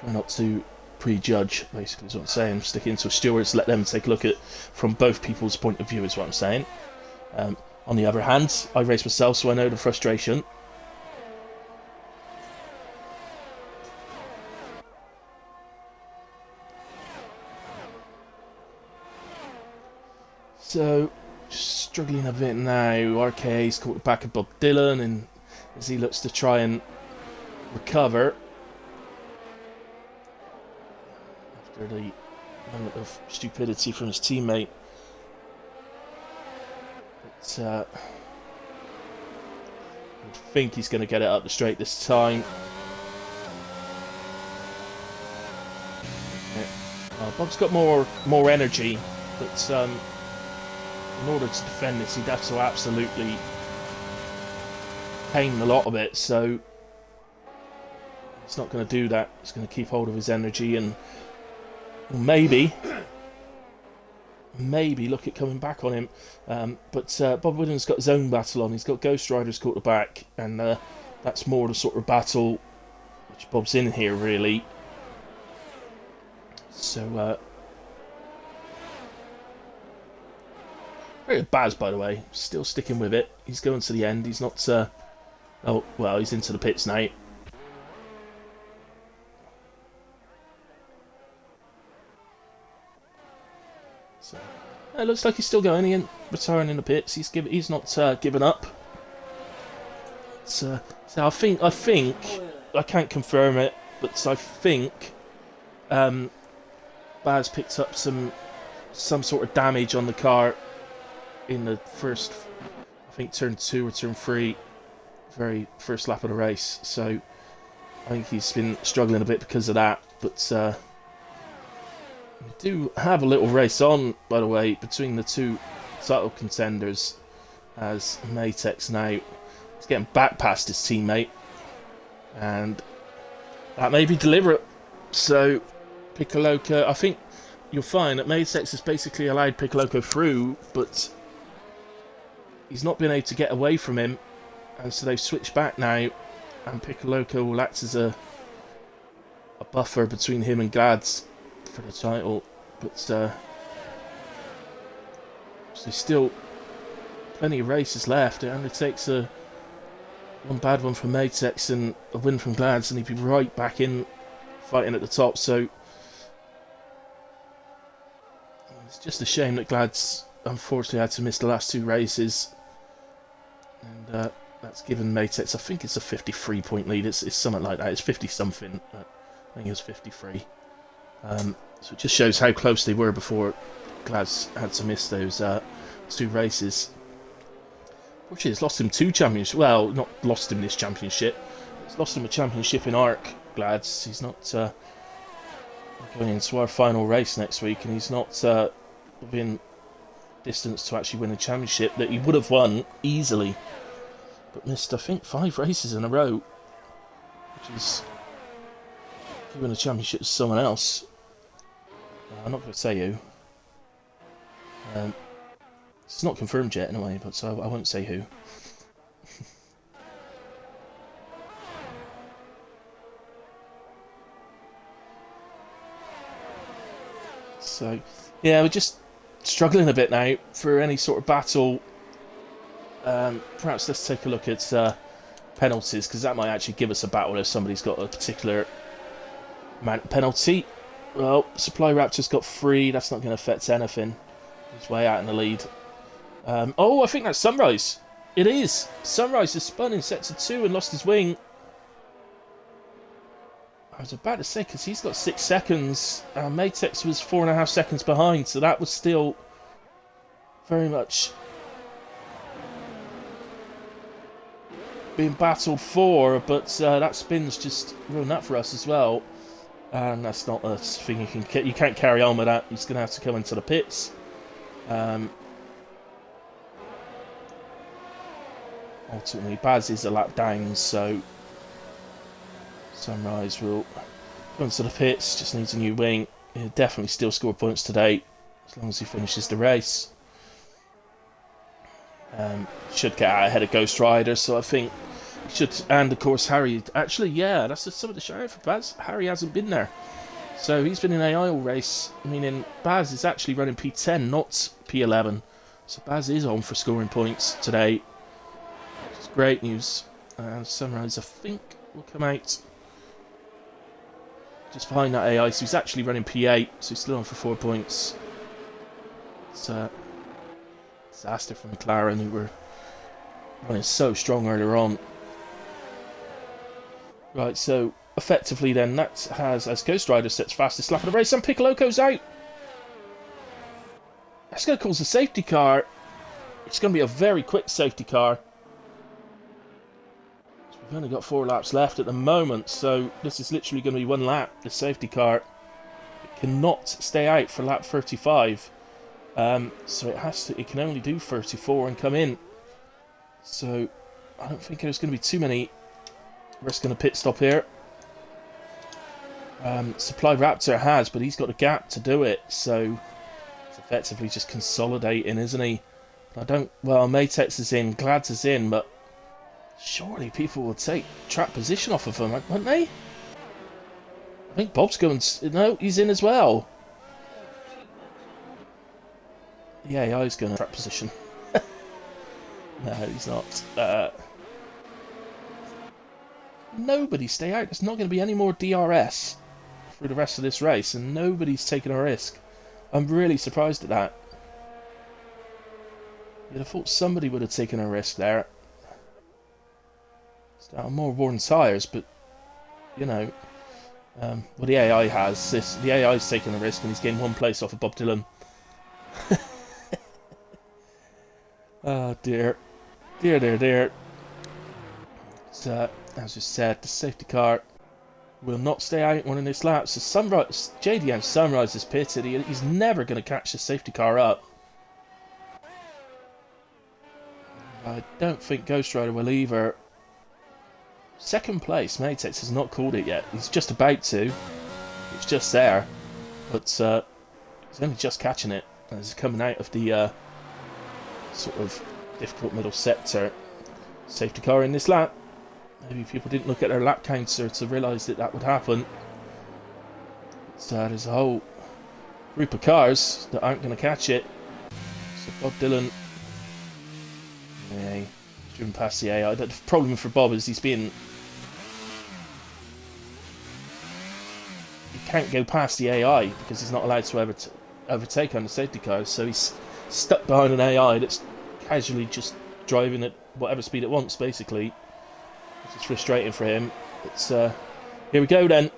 Speaker 1: try not to prejudge, basically, is what I'm saying. Stick it into a stewards, let them take a look at from both people's point of view, is what I'm saying. On the other hand, I race myself, so I know the frustration. So, struggling a bit now. RKA's caught the back of Bob Dylan, and as he looks to try and recover after the moment of stupidity from his teammate. But I think he's going to get it up the straight this time. Bob's got more energy, but in order to defend this, he'd have to absolutely pain a lot of it. So he's not going to do that. He's going to keep hold of his energy and maybe look at coming back on him. But Bob Williams got his own battle on. He's got Ghost Riders caught the back, and that's more the sort of battle which Bob's in here, really. So, very Baz, by the way, still sticking with it. He's going to the end. He's not. Oh well, he's into the pits now. So, it looks like he's still going. He ain't retiring in the pits. He's not given up. So I think I can't confirm it, but I think Baz picked up some sort of damage on the car in the first, I think, turn 2 or turn 3, very first lap of the race. So I think he's been struggling a bit because of that. But we do have a little race on, by the way, between the two title contenders, as Matex now is getting back past his teammate, and that may be deliberate. So Piccoloco, I think you'll find that Matex has basically allowed Piccoloco through, but he's not been able to get away from him, and so they've switched back now, and Piccoloco will act as a buffer between him and Glads for the title. But so still plenty of races left. It only takes one bad one from Matex and a win from Glads, and he'd be right back in fighting at the top. So it's just a shame that Glads unfortunately had to miss the last 2 races, and that's given Matex, I think it's a 53 point lead. It's something like that. It's 50 something. I think it was 53. So it just shows how close they were before Glads had to miss those 2 races. Fortunately, it's lost him 2 championships. Well, not lost him this championship. It's lost him a championship in ARC, Glads. He's not going into our final race next week, and he's not within distance to actually win a championship that he would have won easily, but missed, I think, 5 races in a row, which is giving a championship to someone else. I'm not going to say who. It's not confirmed yet, anyway, but so I won't say who. So, yeah, we're just struggling a bit now for any sort of battle. Perhaps let's take a look at penalties, because that might actually give us a battle if somebody's got a particular penalty. Well, Supply Raptor's got 3. That's not going to affect anything. He's way out in the lead. Oh, I think that's Sunrise. It is. Sunrise has spun in sector 2 and lost his wing. I was about to say, because he's got 6 seconds. Matex was 4.5 seconds behind, so that was still very much being battled for, but that spin's just ruined that for us as well. And that's not a thing you can't carry on with that. He's going to have to come into the pits. Ultimately, Baz is a lap down, so Sunrise will go into the pits. Just needs a new wing. He'll definitely still score points today, as long as he finishes the race. Should get out ahead of Ghost Rider, so I think he should. And of course, Harry. Actually, yeah, that's just some of the shout out for Baz. Harry hasn't been there, so he's been in AI all race. Meaning Baz is actually running P10, not P11. So Baz is on for scoring points today, which is great news. Sunrise, I think, will come out just behind that AI. So he's actually running P8, so he's still on for 4 points. It's disaster for McLaren, who were running so strong earlier on. Right, so effectively then, that has, as Ghost Rider sets fastest lap of the race, and Piccolo goes out. That's going to cause a safety car. It's going to be a very quick safety car. We've only got 4 laps left at the moment, so this is literally going to be 1 lap, the safety car. It cannot stay out for lap 35. So it can only do 34 and come in. So I don't think there's going to be too many risking a pit stop here. Supply Raptor has, but he's got a gap to do it, so it's effectively just consolidating, isn't he? I don't. Well, Matex is in, Glads is in, but surely people will take track position off of him, won't they? I think Bob's going. No, he's in as well. Yeah, he's going to track position. No, he's not. Nobody stay out. There's not going to be any more DRS through the rest of this race, and nobody's taking a risk. I'm really surprised at that. You'd have thought somebody would have taken a risk there. It's more worn tyres, but you know, well, the AI has this. The AI's taking a risk, and he's getting 1 place off of Bob Dylan. Oh dear, dear. So, as I said, the safety car will not stay out one of this lap. So JDM Sunrise is pitted. He's never going to catch the safety car up. I don't think Ghost Rider will either. Second place, Matex has not called it yet. He's just about to. It's just there, but he's only just catching it as he's coming out of the sort of difficult middle sector. Safety car in this lap. Maybe people didn't look at their lap counter to realise that that would happen. So there's a whole group of cars that aren't going to catch it. So Bob Dylan, yeah, he's driven past the AI. The problem for Bob is he can't go past the AI because he's not allowed to overtake on the safety cars. So he's stuck behind an AI that's casually just driving at whatever speed it wants, basically. It's frustrating for him. But here we go then.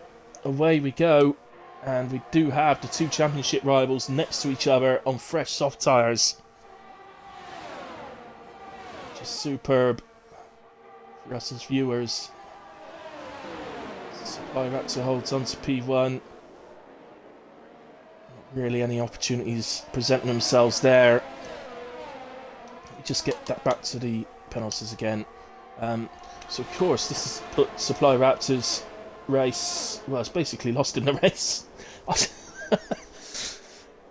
Speaker 1: Away we go. And we do have the 2 championship rivals next to each other on fresh soft tyres. Which is superb for us as viewers. Supply Raptor holds on to P1. Not really any opportunities presenting themselves there. We just get that back to the penalties again. So of course this has put Supply Raptor's race, well, it's basically lost in the race.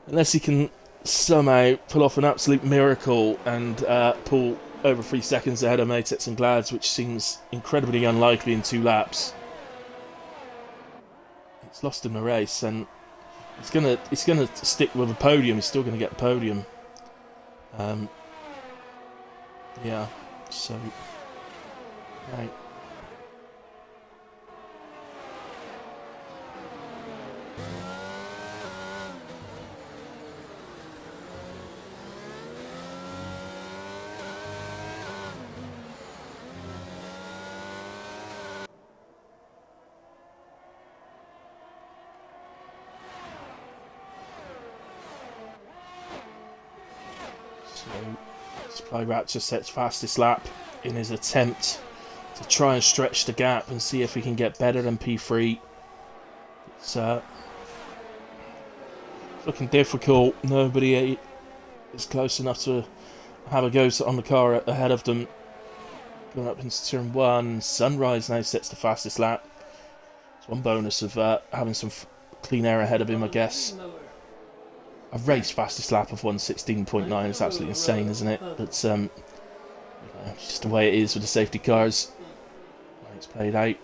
Speaker 1: Unless he can somehow pull off an absolute miracle and pull over 3 seconds ahead of Matex and Glads, which seems incredibly unlikely in 2 laps. It's lost in the race, and it's gonna stick with a podium. He's still gonna get a podium. Yeah, so right. So Supply Raptor sets fastest lap in his attempt to try and stretch the gap and see if he can get better than P3. It's looking difficult. Nobody is close enough to have a go on the car ahead of them. Going up into turn 1. Sunrise now sets the fastest lap. It's one bonus of having some clean air ahead of him, I guess. A race fastest lap of 1:16.9 is absolutely insane, isn't it? But you know, just the way it is with the safety cars. It's played out.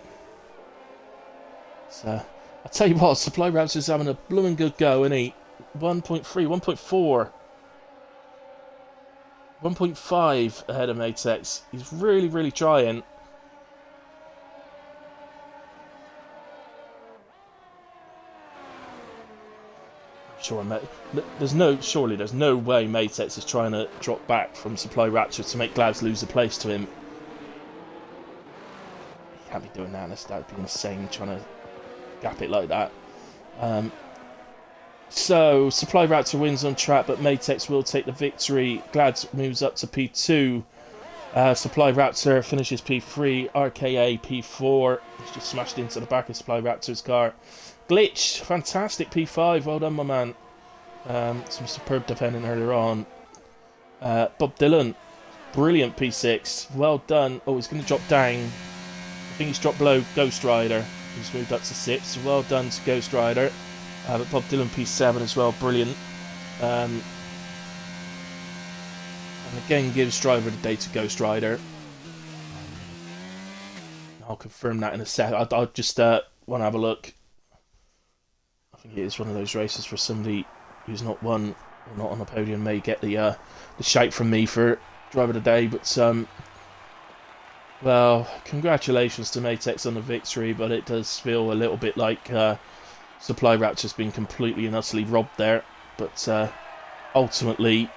Speaker 1: So, I'll tell you what, Supply Raptor's having a blooming good go, isn't he? 1.3, 1.4. 1.5 ahead of Matex. He's really, really trying. Surely there's no way Matex is trying to drop back from Supply Raptor to make Glads lose the place to him. He can't be doing that. That'd be insane, trying to gap it like that. So Supply Raptor wins on track, but Matex will take the victory. Glads moves up to P2. Supply Raptor finishes P3. RKA P4. He's just smashed into the back of Supply Raptor's car. Glitch, fantastic P5. Well done, my man. Some superb defending earlier on. Bob Dylan, brilliant P6. Well done. Oh, he's going to drop down. I think he's dropped below Ghost Rider. He's moved up to 6. So well done to Ghost Rider. But Bob Dylan P7 as well, brilliant. And again gives driver the day to Ghost Rider. I'll confirm that in a sec. I'll just want to have a look. I think it is one of those races where somebody who's not won or not on the podium may get the shout from me for driver of the day. But well, congratulations to Matex on the victory, but it does feel a little bit like Supply Raptor's been completely and utterly robbed there. But ultimately,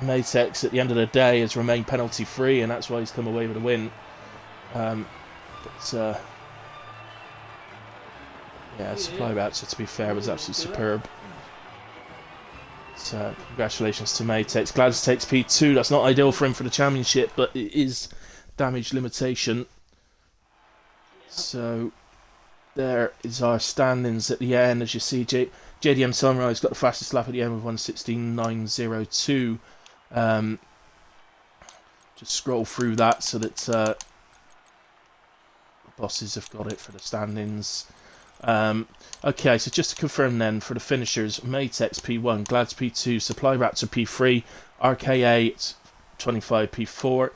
Speaker 1: Matex at the end of the day has remained penalty free, and that's why he's come away with a win. Yeah, Supply Raptor, to be fair, was absolutely superb. So, congratulations to Matex. Glads takes P2. That's not ideal for him for the championship, but it is damage limitation. So, there is our standings at the end. As you see, JDM Sunrise got the fastest lap at the end with 1:16.902. Just scroll through that so that the bosses have got it for the standings. Okay, so just to confirm then, for the finishers, Matex P1, Glads P2, Supply Raptor P3, RKA 25 P4,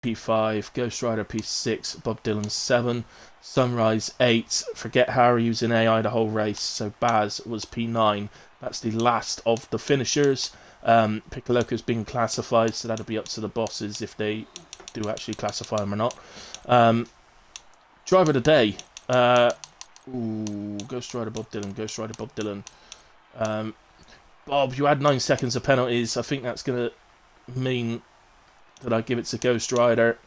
Speaker 1: P5, Ghost Rider P6, Bob Dylan 7, Sunrise 8, Forget Harry using AI the whole race, so Baz was P9. That's the last of the finishers. Piccoloco's been classified, so that'll be up to the bosses if they do actually classify him or not. Driver of the day. Ghost Rider Bob Dylan, Ghost Rider Bob Dylan. Bob, you had 9 seconds of penalties. I think that's going to mean that I give it to Ghost Rider.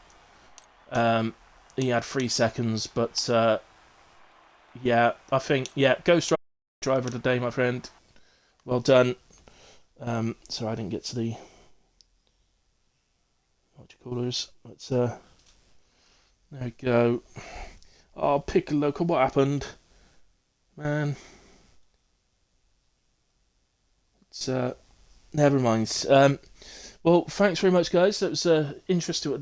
Speaker 1: He had 3 seconds, but yeah, I think, yeah, Ghost Rider, driver of the day, my friend. Well done. Sorry, I didn't get to the what-you-callers, but there we go. Oh, Piccoloco, what happened? Man. It's, never mind. Well, thanks very much, guys. That was interesting.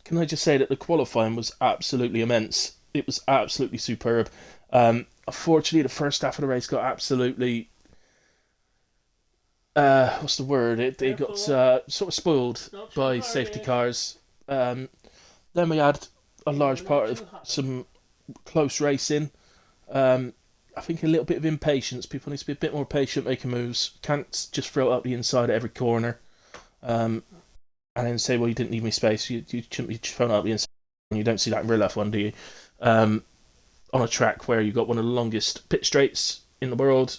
Speaker 1: Can I just say that the qualifying was absolutely immense. It was absolutely superb. Unfortunately, the first half of the race got absolutely... what's the word? It got sort of spoiled by safety cars. Then we had a large part of some close racing. I think a little bit of impatience. People need to be a bit more patient making moves. Can't just throw it up the inside at every corner. And then say, well, you didn't leave me space. You shouldn't be throwing it up the inside. You don't see that in real life one, do you? On a track where you've got one of the longest pit straights in the world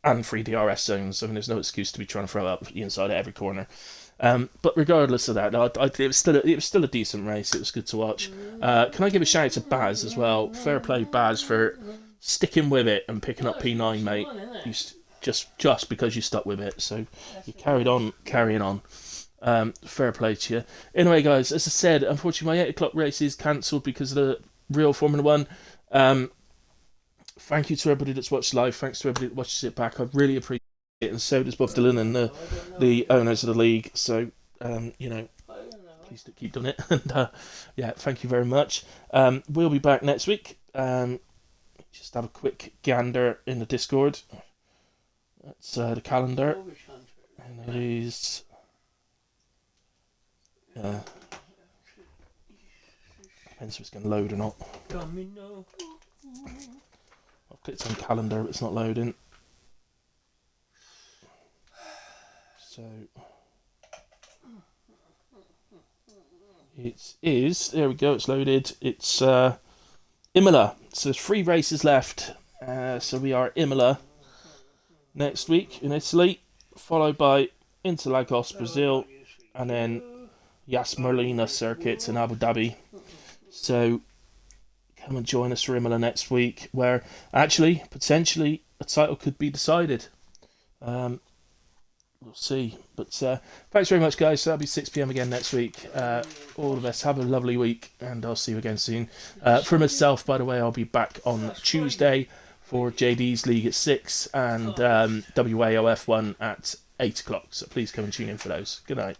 Speaker 1: and 3 DRS zones. I mean, there's no excuse to be trying to throw up the inside at every corner. But regardless of that, it was still a decent race. It was good to watch. Can I give a shout out to Baz as well? Fair play, Baz, for sticking with it and picking up P9, mate. just because you stuck with it. So you carried on carrying on. Fair play to you. Anyway, guys, as I said, unfortunately my 8 o'clock race is cancelled because of the real Formula 1. Thank you to everybody that's watched live. Thanks to everybody that watches it back. I really appreciate it, and so does Bob Dylan and the owners of the league. So, please do keep doing it. And thank you very much. We'll be back next week. Just have a quick gander in the Discord. That's the calendar. And it is... depends if it's going to load or not. I've clicked on calendar, but it's not loading. So it is. There we go. It's loaded. It's Imola. So there's 3 races left. So we are Imola next week in Italy, followed by Interlagos, Brazil, and then Yas Marina circuits in Abu Dhabi. So come and join us for Imola next week, where actually potentially a title could be decided. We'll see. But thanks very much, guys. So that'll be 6 p.m. again next week. All the best. Have a lovely week, and I'll see you again soon. For myself, by the way, I'll be back on Tuesday for JD's League at 6 and WAOF1 at 8 o'clock. So please come and tune in for those. Good night.